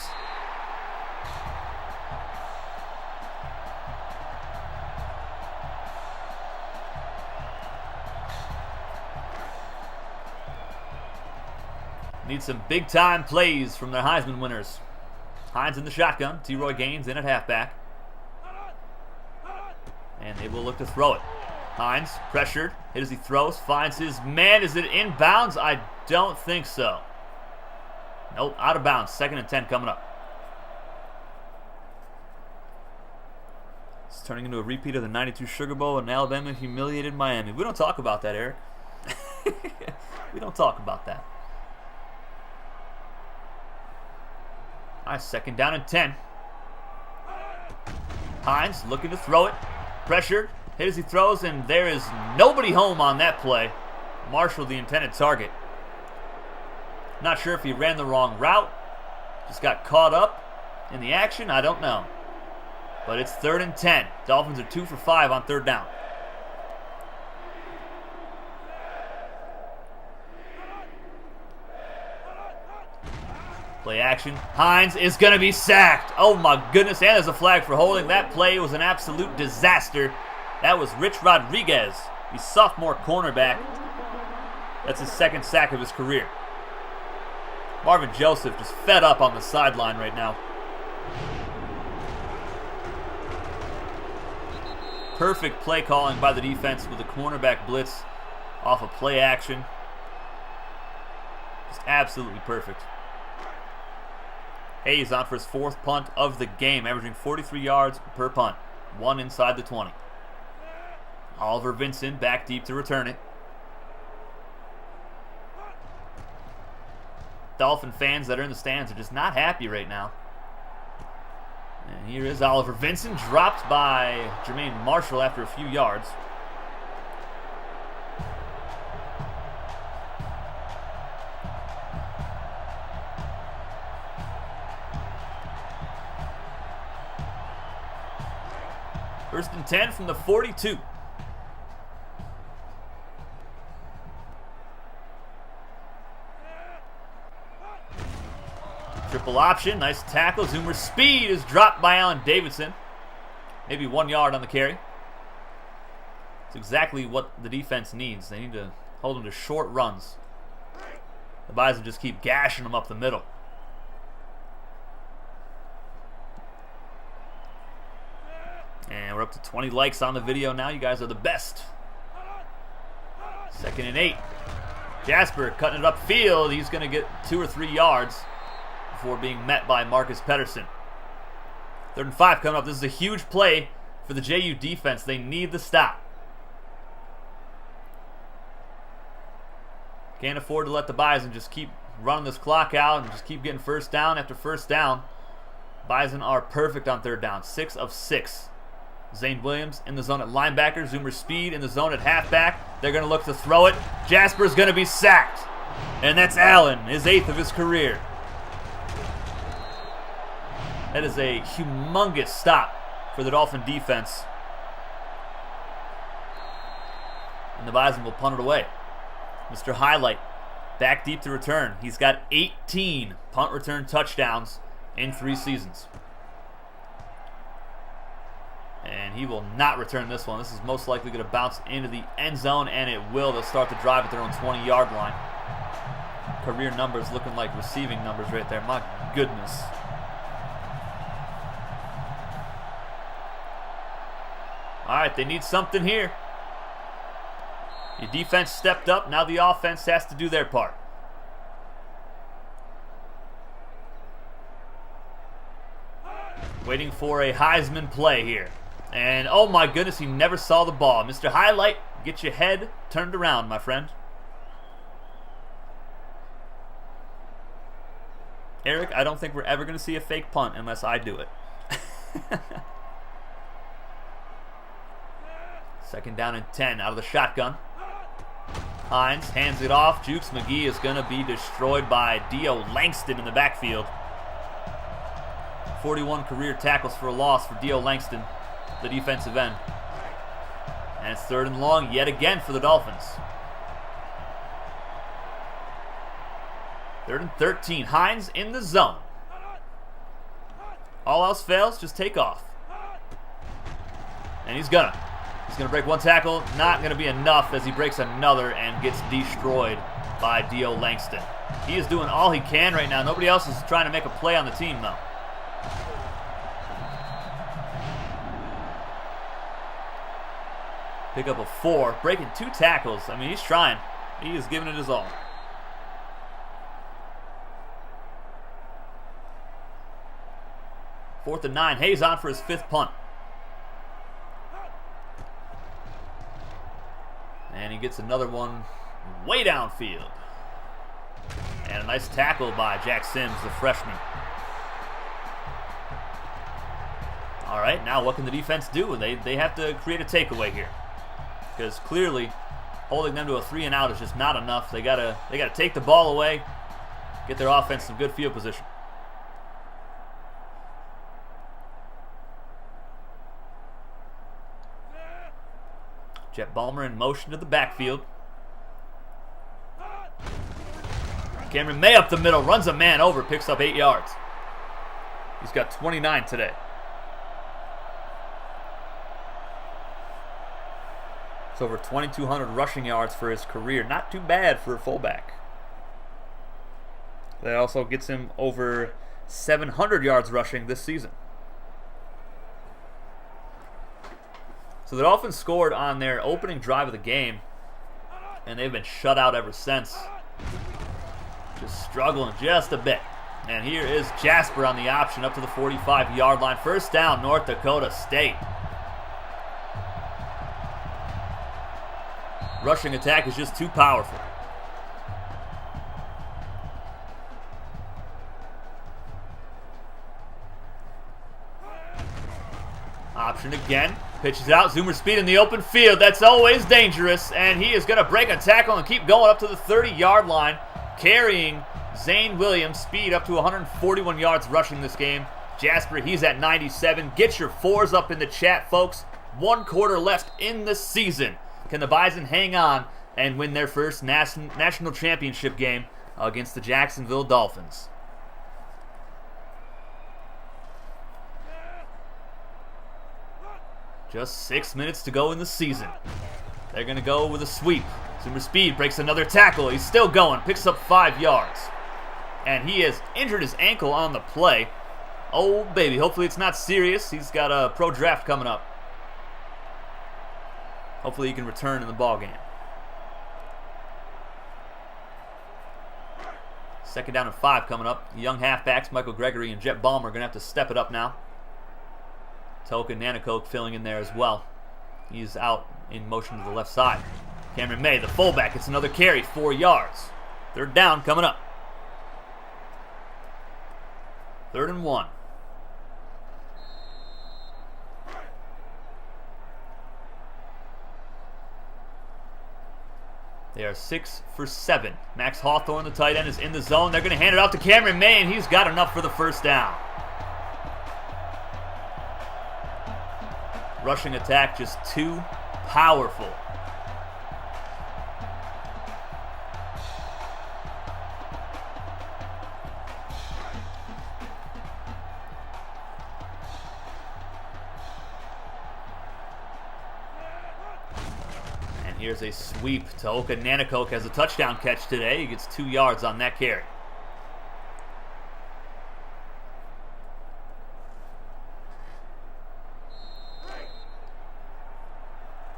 Need some big-time plays from their Heisman winners. Hines in the shotgun. T-Roy Gaines in at halfback. And they will look to throw it. Hines, pressured. Hit as he throws. Finds his man. Is it inbounds? I don't think so. Nope, out of bounds. 2nd and 10 coming up. It's turning into a repeat of the 92 Sugar Bowl, and Alabama humiliated Miami. We don't talk about that, Eric. We don't talk about that. All right, 2nd down and 10. Hines looking to throw it. Pressured. Hit as he throws, and there is nobody home on that play. Marshall, the intended target. Not sure if he ran the wrong route. Just got caught up in the action. I don't know. But it's 3rd and 10. Dolphins are 2 for 5 on 3rd down. Play action. Hines is going to be sacked. Oh my goodness. And there's a flag for holding. That play was an absolute disaster. That was Rich Rodriguez, the sophomore cornerback. That's his 2nd sack of his career. Marvin Joseph just fed up on the sideline right now. Perfect play calling by the defense with a cornerback blitz off of play action. Just absolutely perfect. Hayes on for his 4th punt of the game, averaging 43 yards per punt. 1 inside the 20. Oliver Vincent back deep to return it. Dolphin fans that are in the stands are just not happy right now. And here is Oliver Vincent, dropped by Jermaine Marshall after a few yards. First and 10 from the 42. Triple option, nice tackle. Zoomer speed is dropped by Allen Davidson. Maybe 1 yard on the carry. It's exactly what the defense needs. They need to hold them to short runs. The Bison just keep gashing them up the middle. And we're up to 20 likes on the video now. You guys are the best. 2nd and 8. Jasper cutting it upfield. He's going to get 2 or 3 yards before being met by Marcus Pedersen. 3rd and 5 coming up. This is a huge play for the JU defense. They need the stop. Can't afford to let the Bison just keep running this clock out and just keep getting first down after first down. Bison are perfect on 3rd down. 6 of 6. Zane Williams in the zone at linebacker. Zoomer speed in the zone at halfback. They're going to look to throw it. Jasper's going to be sacked. And that's Allen, his 8th of his career. That is a humongous stop for the Dolphin defense. And the Bison will punt it away. Mr. Highlight back deep to return. He's got 18 punt return touchdowns in 3 seasons. And he will not return this one. This is most likely going to bounce into the end zone, and it will. They'll start the drive at their own 20-yard line. Career numbers looking like receiving numbers right there. My goodness. All right, they need something here. Your defense stepped up. Now the offense has to do their part. Waiting for a Heisman play here. And oh my goodness, he never saw the ball. Mr. Highlight, get your head turned around, my friend. Eric, I don't think we're ever going to see a fake punt unless I do it. Second down and 10 out of the shotgun. Hines hands it off. Jukes McGee is going to be destroyed by Dio Langston in the backfield. 41 career tackles for a loss for Dio Langston, the defensive end. And it's 3rd and long yet again for the Dolphins. 3rd and 13. Hines in the zone. All else fails, just take off. And he's gonna break one tackle. Not going to be enough as he breaks another and gets destroyed by Dio Langston. He is doing all he can right now. Nobody else is trying to make a play on the team, though. Pick up a 4, breaking 2 tackles. I mean, he's trying. He is giving it his all. Fourth and 9. Hayes on for his 5th punt. And he gets another one way downfield. And a nice tackle by Jack Sims, the freshman. All right, now what can the defense do? They have to create a takeaway here, because clearly holding them to a 3 and out is just not enough. They gotta take the ball away, get their offense some good field position. Jet Ballmer in motion to the backfield. Cameron May up the middle, runs a man over, picks up 8 yards. He's got 29 today. It's over 2,200 rushing yards for his career. Not too bad for a fullback. That also gets him over 700 yards rushing this season. So the Dolphins scored on their opening drive of the game, and they've been shut out ever since. Just struggling just a bit. And here is Jasper on the option up to the 45-yard line. First down, North Dakota State. Rushing attack is just too powerful. Option again. Pitches out. Zoomer speed in the open field. That's always dangerous. And he is going to break a tackle and keep going up to the 30-yard line, carrying Zane Williams. Speed up to 141 yards rushing this game. Jasper, he's at 97. Get your 4s up in the chat, folks. 1 quarter left in the season. Can the Bison hang on and win their first national championship game against the Jacksonville Dolphins? Just 6 minutes to go in the season. They're going to go with a sweep. Zoomer speed breaks another tackle. He's still going. Picks up 5 yards. And he has injured his ankle on the play. Oh, baby. Hopefully it's not serious. He's got a pro draft coming up. Hopefully he can return in the ball game. Second down and 5 coming up. The young halfbacks, Michael Gregory and Jet Ballmer, are going to have to step it up now. Toka Nanakoke filling in there as well. He's out in motion to the left side. Cameron May, the fullback, gets another carry, 4 yards. 3rd down coming up. 3rd and 1. They are 6 for 7. Max Hawthorne, the tight end, is in the zone. They're going to hand it off to Cameron May, and he's got enough for the first down. Rushing attack just too powerful. And here's a sweep. Toka Nanakok has a touchdown catch today. He gets 2 yards on that carry.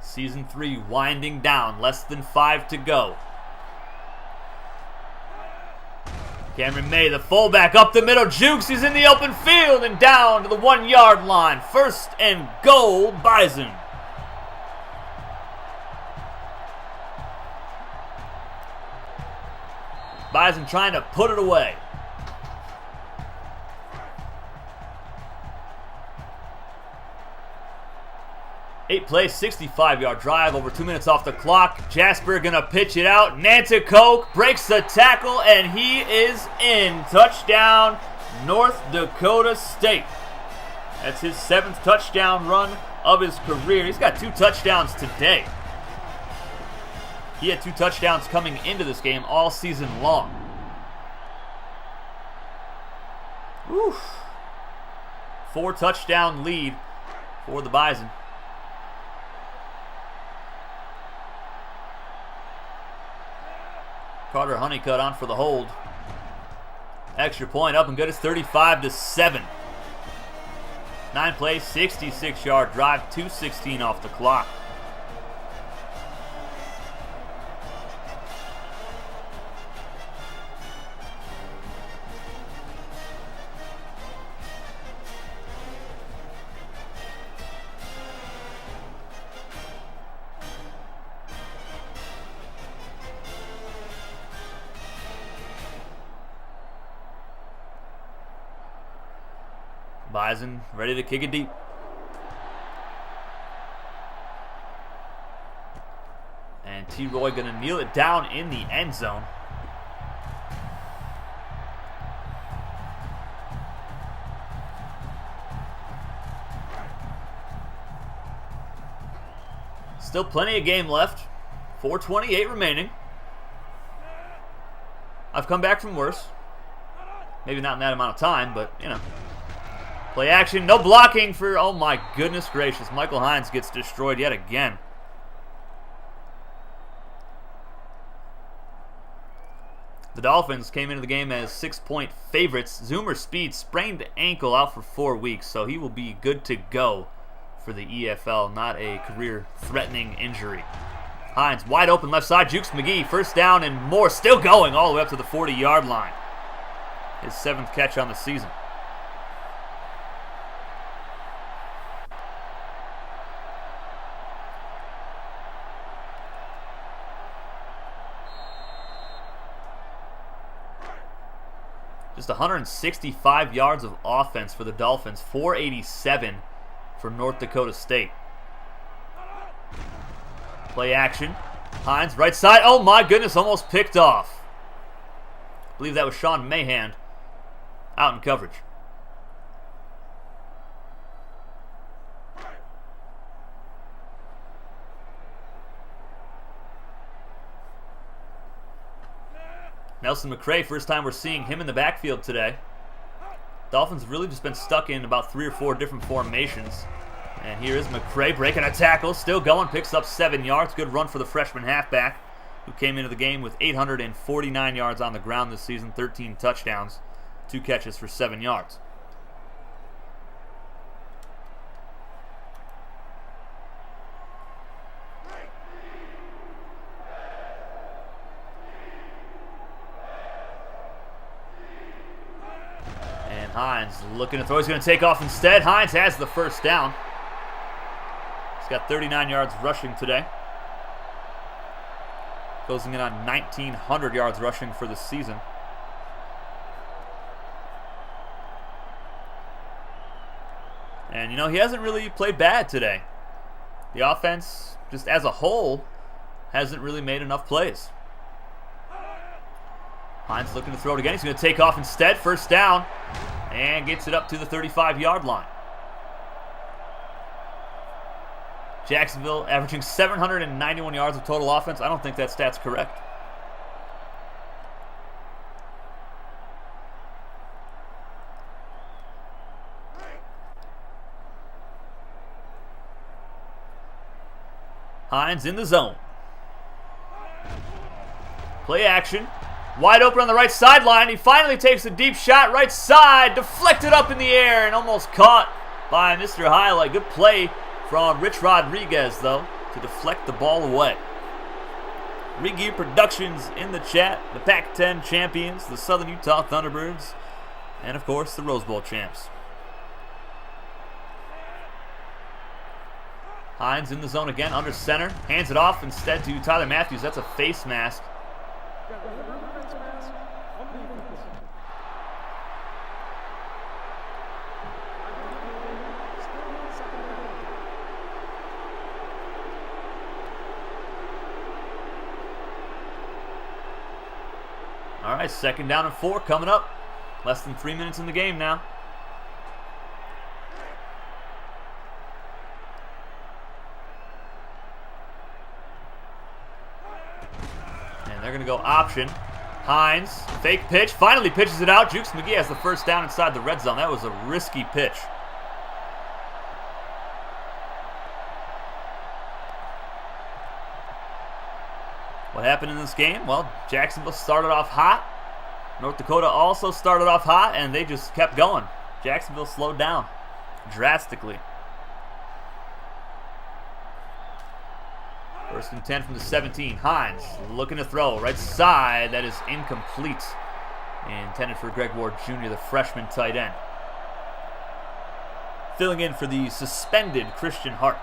Season 3 winding down, less than 5 to go. Cameron May, the fullback, up the middle, jukes, he's in the open field and down to the 1 yard line. 1st and goal, Bison. Bison trying to put it away. 8-play, 65-yard drive, over 2 minutes off the clock. Jasper gonna pitch it out. Nanticoke breaks the tackle, and he is in. Touchdown, North Dakota State. That's his 7th touchdown run of his career. He's got 2 touchdowns today. He had 2 touchdowns coming into this game all season long. Woo. 4 touchdown lead for the Bison. Carter Honeycutt on for the hold. Extra point up and good. It's 35-7. 9-play, 66-yard drive, 2:16 off the clock. Bison ready to kick it deep. And T-Roy gonna kneel it down in the end zone. Still plenty of game left. 4:28 remaining. I've come back from worse. Maybe not in that amount of time, but you know. Play action, no blocking for, oh my goodness gracious. Michael Hines gets destroyed yet again. The Dolphins came into the game as 6-point favorites. Zoomer Speed sprained ankle out for 4 weeks, so he will be good to go for the EFL, not a career-threatening injury. Hines wide open left side, Jukes McGee, 1st down and more, still going all the way up to the 40-yard line. His 7th catch on the season. Just 165 yards of offense for the Dolphins, 487 for North Dakota State. Play action. Hines, right side. Oh my goodness, almost picked off. I believe that was Sean Mahan out in coverage. Nelson McCray, first time we're seeing him in the backfield today. Dolphins have really just been stuck in about 3 or 4 different formations. And here is McCray breaking a tackle, still going, picks up 7 yards. Good run for the freshman halfback, who came into the game with 849 yards on the ground this season, 13 touchdowns, 2 catches for 7 yards. Hines looking to throw. He's going to take off instead. Hines has the 1st down. He's got 39 yards rushing today. Closing in on 1,900 yards rushing for the season. And, you know, he hasn't really played bad today. The offense, just as a whole, hasn't really made enough plays. Hines looking to throw it again. He's going to take off instead. 1st down. And gets it up to the 35-yard line. Jacksonville averaging 791 yards of total offense. I don't think that stat's correct. Hines in the zone. Play action. Wide open on the right sideline. He finally takes a deep shot right side. Deflected up in the air and almost caught by Mr. Highlight. Good play from Rich Rodriguez, though, to deflect the ball away. Regear Productions in the chat. The Pac-10 champions, the Southern Utah Thunderbirds, and, of course, the Rose Bowl champs. Hines in the zone again, under center. Hands it off instead to Tyler Matthews. That's a face mask. All right, 2nd down and 4 coming up. Less than 3 minutes in the game now. And they're going to go option. Hines, fake pitch, finally pitches it out. Jukes McGee has the 1st down inside the red zone. That was a risky pitch. What happened in this game? Well, Jacksonville started off hot. North Dakota also started off hot, and they just kept going. Jacksonville slowed down drastically. 1st and 10 from the 17. Hines looking to throw. Right side. That is incomplete. Intended for Greg Ward Jr., the freshman tight end. Filling in for the suspended Christian Hart.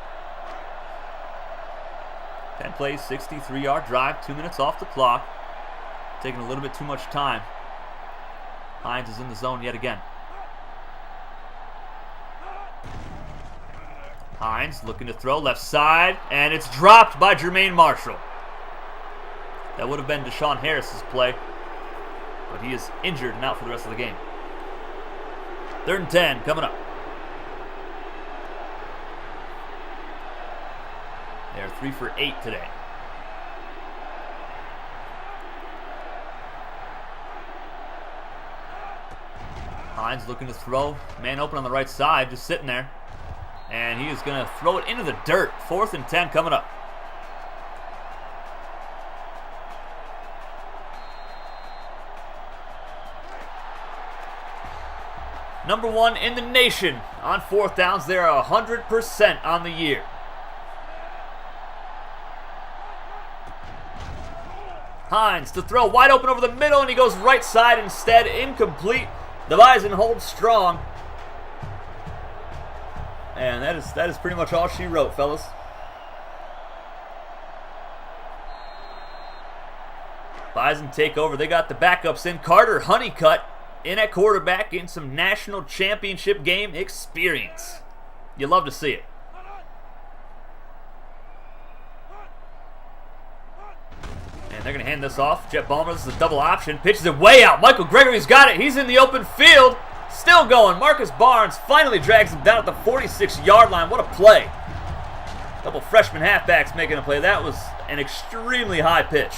10 plays, 63-yard drive, 2 minutes off the clock. Taking a little bit too much time. Hines is in the zone yet again. Hines looking to throw left side, and it's dropped by Jermaine Marshall. That would have been Deshaun Harris's play, but he is injured and out for the rest of the game. 3rd and 10 coming up. They're 3 for 8 today. Hines looking to throw. Man open on the right side, just sitting there. And he is going to throw it into the dirt. 4th and 10 coming up. Number 1 in the nation on 4th downs. They are 100% on the year. Hines to throw, wide open over the middle, and he goes right side instead, incomplete. The Bison holds strong. And that is pretty much all she wrote, fellas. Bison take over. They got the backups in. Carter Honeycutt in at quarterback, getting some national championship game experience. You love to see it. And they're going to hand this off. Jet Ballmer, this is a double option. Pitches it way out. Michael Gregory's got it. He's in the open field. Still going. Marcus Barnes finally drags him down at the 46-yard line. What a play. Couple freshman halfbacks making a play. That was an extremely high pitch.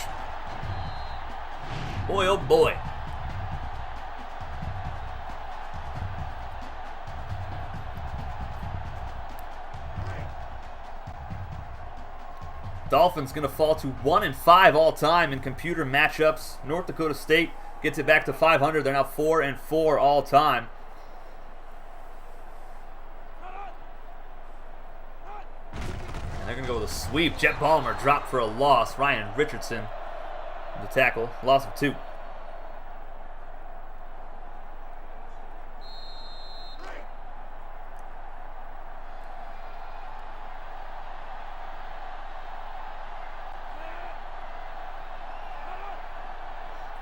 Boy, oh boy. Dolphins going to fall to 1-5 all time in computer matchups. North Dakota State gets it back to 500. They're now 4-4 all time. And they're going to go with a sweep. Jet Ballmer dropped for a loss. Ryan Richardson, the tackle, loss of 2.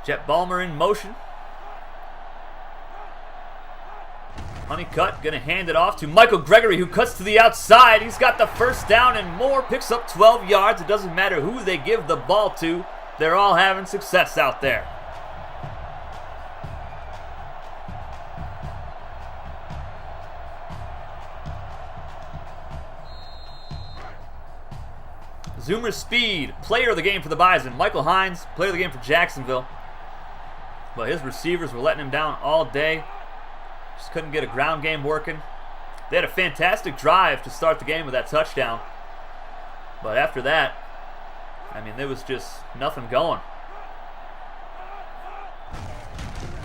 Jet Ballmer in motion. Honeycutt going to hand it off to Michael Gregory, who cuts to the outside. He's got the 1st down and more. Picks up 12 yards. It doesn't matter who they give the ball to. They're all having success out there. Zoomer Speed, player of the game for the Bison. Michael Hines, player of the game for Jacksonville. But his receivers were letting him down all day. Just couldn't get a ground game working. They had a fantastic drive to start the game with that touchdown. But after that, I mean, there was just nothing going.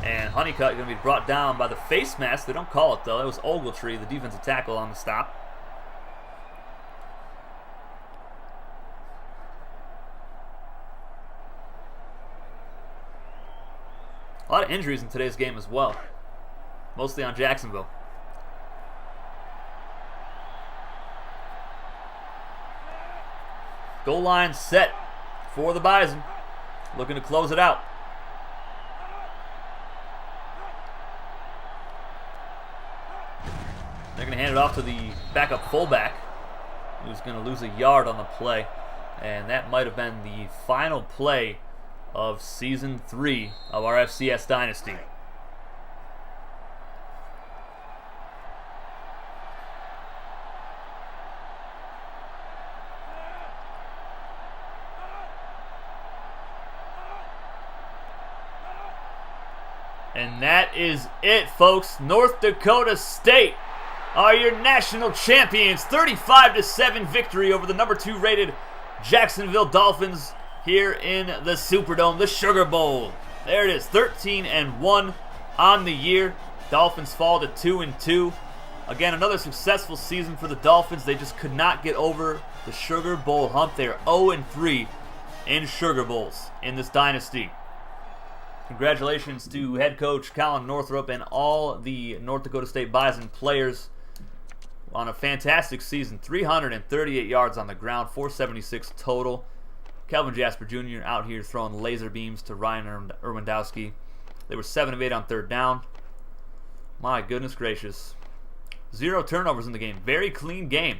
And Honeycutt going to be brought down by the face mask. They don't call it, though. That was Ogletree, the defensive tackle, on the stop. A lot of injuries in today's game as well. Mostly on Jacksonville. Goal line set for the Bison. Looking to close it out. They're going to hand it off to the backup fullback, who's going to lose a yard on the play. And that might have been the final play of Season 3 of our FCS Dynasty. And that is it, folks. North Dakota State are your national champions. 35-7 victory over the number 2 rated Jacksonville Dolphins here in the Superdome, the Sugar Bowl. There it is, 13-1 on the year. Dolphins fall to 2-2. Again, another successful season for the Dolphins. They just could not get over the Sugar Bowl hump. They are 0-3 in Sugar Bowls in this dynasty. Congratulations to head coach Colin Northrup and all the North Dakota State Bison players on a fantastic season. 338 yards on the ground, 476 total. Kelvin Jasper Jr. out here throwing laser beams to Ryan Irwindowski. They were 7 of 8 on third down. My goodness gracious. 0 turnovers in the game. Very clean game.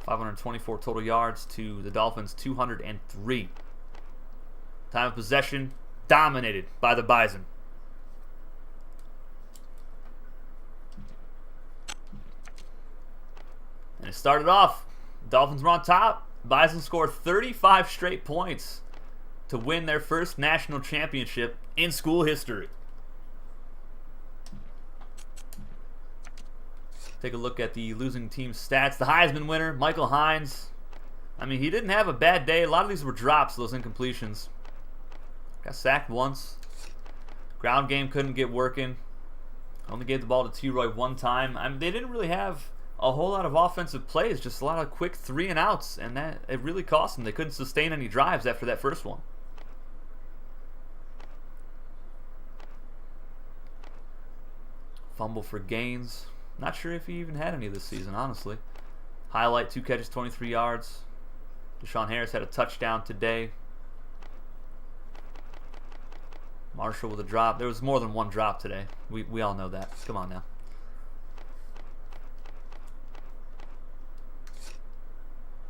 524 total yards to the Dolphins, 203. Time of possession dominated by the Bison. And it started off, Dolphins were on top. Bison scored 35 straight points to win their first national championship in school history. Take a look at the losing team's stats. The Heisman winner, Michael Hines. I mean, he didn't have a bad day. A lot of these were drops, those incompletions. Got sacked once. Ground game couldn't get working. Only gave the ball to T-Roy one time. I mean, they didn't really have a whole lot of offensive plays, just a lot of quick 3-and-outs, and that it really cost them. They couldn't sustain any drives after that first one. Fumble for gains. Not sure if he even had any this season, honestly. Highlight, 2 catches, 23 yards. Deshaun Harris had a touchdown today. Marshall with a drop. There was more than one drop today. We all know that. Come on now.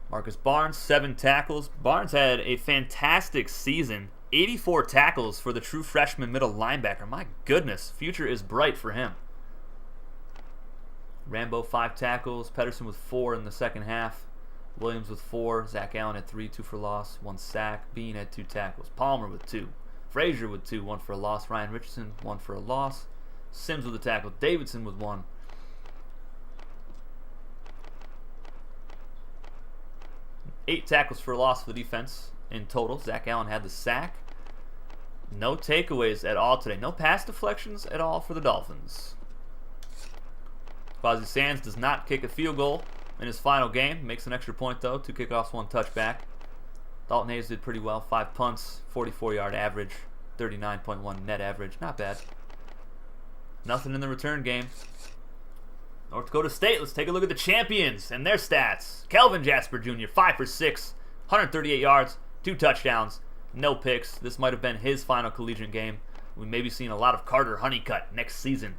Marcus Barnes, 7 tackles. Barnes had a fantastic season. 84 tackles for the true freshman middle linebacker. My goodness, future is bright for him. Rambo, 5 tackles. Pedersen with 4 in the second half. Williams with 4. Zach Allen had 3, 2 for loss, 1 sack. Bean had 2 tackles. Palmer with 2. Frazier with 2, 1 for a loss. Ryan Richardson, 1 for a loss. Sims with a tackle. Davidson with 1. Eight tackles for a loss for the defense in total. Zach Allen had the sack. No takeaways at all today. No pass deflections at all for the Dolphins. Quasi Sands does not kick a field goal in his final game. Makes an extra point, though. 2 kickoffs, 1 touchback. Dalton Hayes did pretty well. 5 punts, 44-yard average, 39.1 net average. Not bad. Nothing in the return game. North Dakota State, let's take a look at the champions and their stats. Kelvin Jasper Jr., 5 for 6, 138 yards, 2 touchdowns, no picks. This might have been his final collegiate game. We may be seeing a lot of Carter Honeycutt next season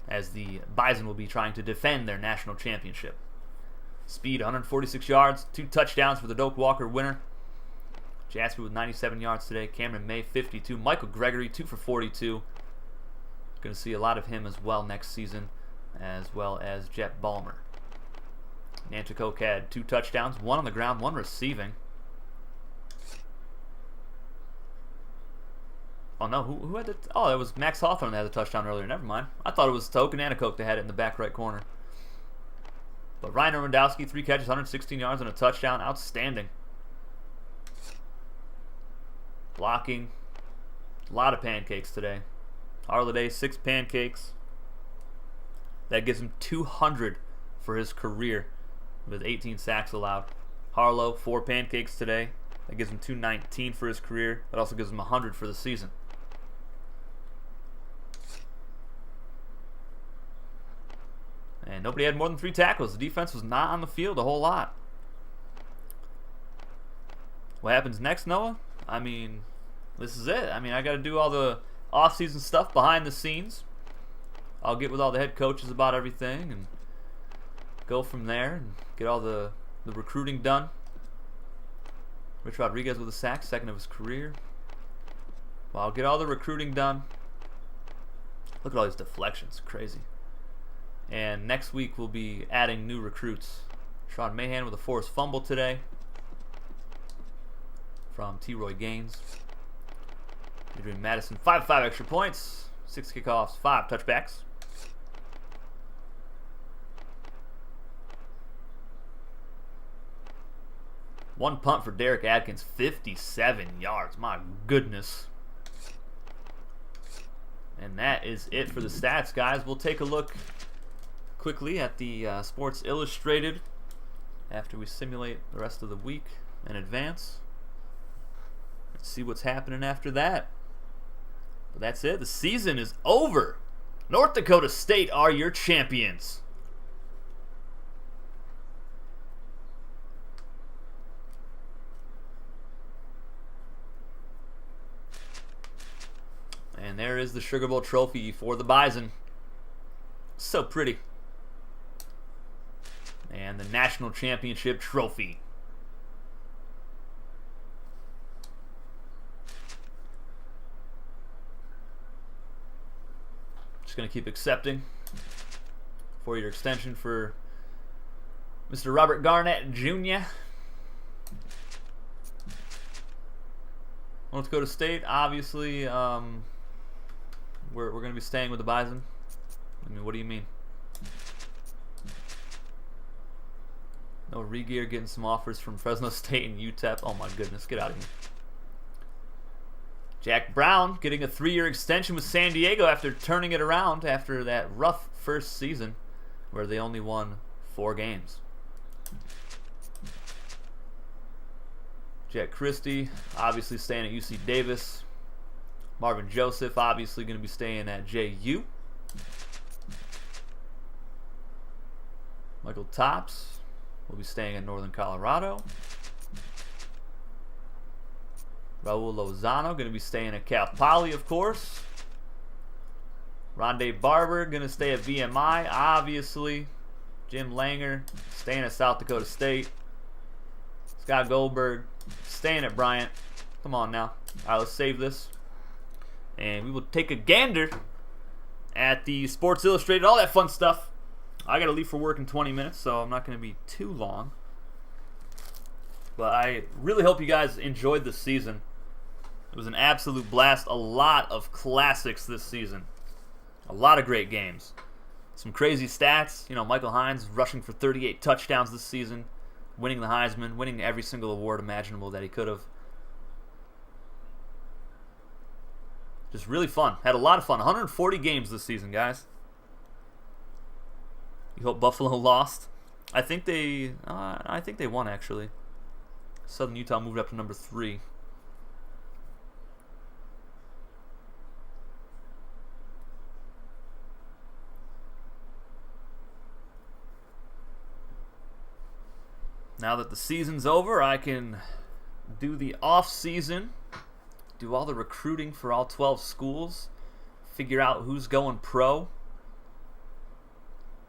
as the Bison will be trying to defend their national championship. Speed, 146 yards, 2 touchdowns for the Doak Walker winner. Jasper with 97 yards today. Cameron May, 52. Michael Gregory, 2 for 42. Going to see a lot of him as well next season, as well as Jet Balmer. Nanticoke had 2 touchdowns, 1 on the ground, 1 receiving. Oh no, who had the... Oh, it was Max Hawthorne that had the touchdown earlier. Never mind. I thought it was Toke and Nanticoke that had it in the back right corner. But Ryan Randowski, 3 catches, 116 yards and a touchdown. Outstanding. Blocking. A lot of pancakes today. Harladay, 6 pancakes. That gives him 200 for his career with 18 sacks allowed. Harlow, 4 pancakes today. That gives him 219 for his career. That also gives him 100 for the season. And nobody had more than 3 tackles. The defense was not on the field a whole lot. What happens next, Noah? I mean, this is it. I mean, I got to do all the off-season stuff behind the scenes. I'll get with all the head coaches about everything and go from there and get all the recruiting done. Rich Rodriguez with a sack, 2nd of his career. Well, I'll get all the recruiting done. Look at all these deflections. Crazy. And next week we'll be adding new recruits. Sean Mahan with a forced fumble today from T. Roy Gaines. Adrian Madison, 5 extra points, 6 kickoffs, 5 touchbacks. One punt for Derek Adkins, 57 yards. My goodness. And that is it for the stats, guys. We'll take a look quickly at the Sports Illustrated after we simulate the rest of the week in advance. Let's see what's happening after that. But that's it. The season is over. North Dakota State are your champions. And there is the Sugar Bowl trophy for the Bison. So pretty. And the National Championship trophy. Just going to keep accepting 4-year extension for Mr. Robert Garnett Jr. North Dakota State, obviously, we're going to be staying with the Bison. I mean, what do you mean? No Regear getting some offers from Fresno State and UTEP. Oh my goodness, get out of here. Jack Brown getting a 3-year extension with San Diego after turning it around after that rough first season where they only won 4 games. Jack Christie obviously staying at UC Davis. Marvin Joseph obviously going to be staying at JU. Michael Tops will be staying at Northern Colorado. Raul Lozano going to be staying at Cal Poly, of course. Rondé Barber going to stay at VMI, obviously. Jim Langer staying at South Dakota State. Scott Goldberg staying at Bryant. Come on now. All right, let's save this. And we will take a gander at the Sports Illustrated, all that fun stuff. I got to leave for work in 20 minutes, so I'm not going to be too long. But I really hope you guys enjoyed this season. It was an absolute blast. A lot of classics this season. A lot of great games. Some crazy stats. You know, Michael Hines rushing for 38 touchdowns this season, winning the Heisman, winning every single award imaginable that he could have. Just really fun. Had a lot of fun. 140 games this season, guys. You hope Buffalo lost? I think they won, actually. Southern Utah moved up to number 3. Now that the season's over, I can do the off season, do all the recruiting for all 12 schools, figure out who's going pro,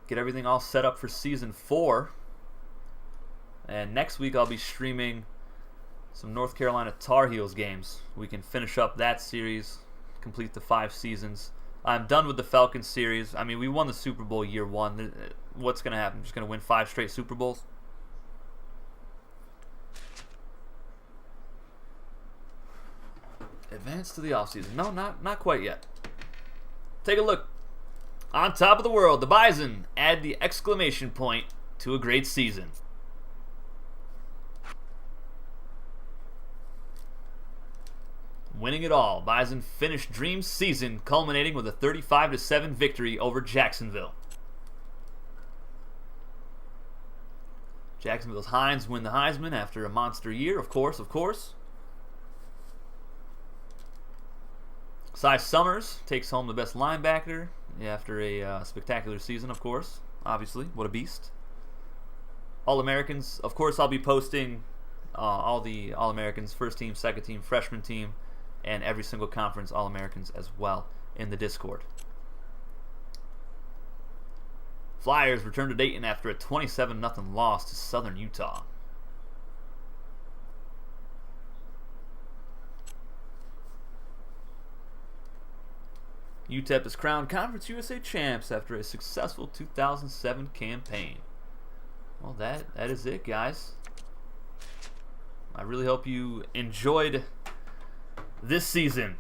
get everything all set up for season 4. And next week I'll be streaming some North Carolina Tar Heels games. We can finish up that series, complete the 5 seasons. I'm done with the Falcons series. I mean, we won the Super Bowl year 1. What's going to happen? Just going to win 5 straight Super Bowls? Advance to the offseason. No, not quite yet. Take a look. On top of the world, the Bison add the exclamation point to a great season. Winning it all, Bison finished Dream season culminating with a 35-7 victory over Jacksonville. Jacksonville's Hines win the Heisman after a monster year, of course. Cy Summers takes home the best linebacker after a spectacular season, of course. Obviously, what a beast. All-Americans, of course, I'll be posting all the All-Americans, first team, second team, freshman team, and every single conference All-Americans as well in the Discord. Flyers return to Dayton after a 27-0 loss to Southern Utah. UTEP is crowned Conference USA champs after a successful 2007 campaign. Well, that is it, guys. I really hope you enjoyed this season.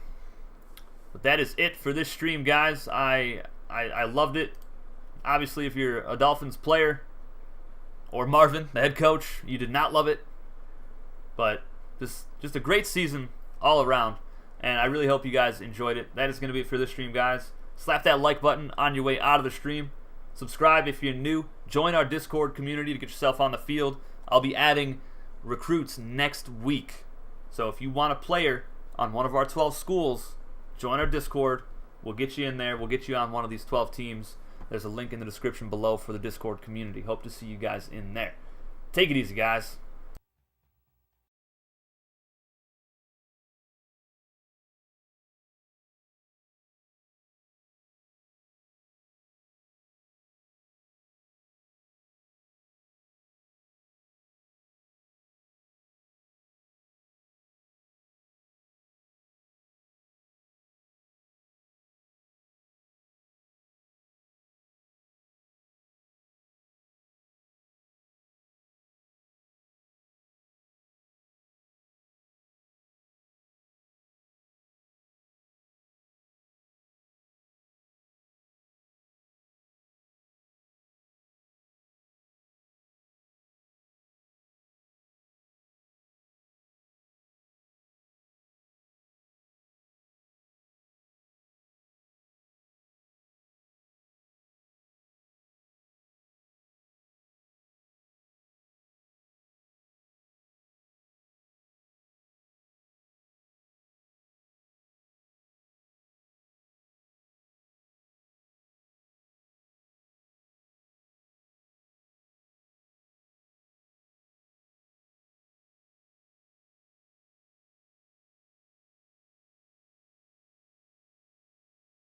But that is it for this stream, guys. I loved it. Obviously, if you're a Dolphins player, or Marvin, the head coach, you did not love it. But just a great season all around. And I really hope you guys enjoyed it. That is going to be it for this stream, guys. Slap that like button on your way out of the stream. Subscribe if you're new. Join our Discord community to get yourself on the field. I'll be adding recruits next week. So if you want a player on one of our 12 schools, join our Discord. We'll get you in there. We'll get you on one of these 12 teams. There's a link in the description below for the Discord community. Hope to see you guys in there. Take it easy, guys.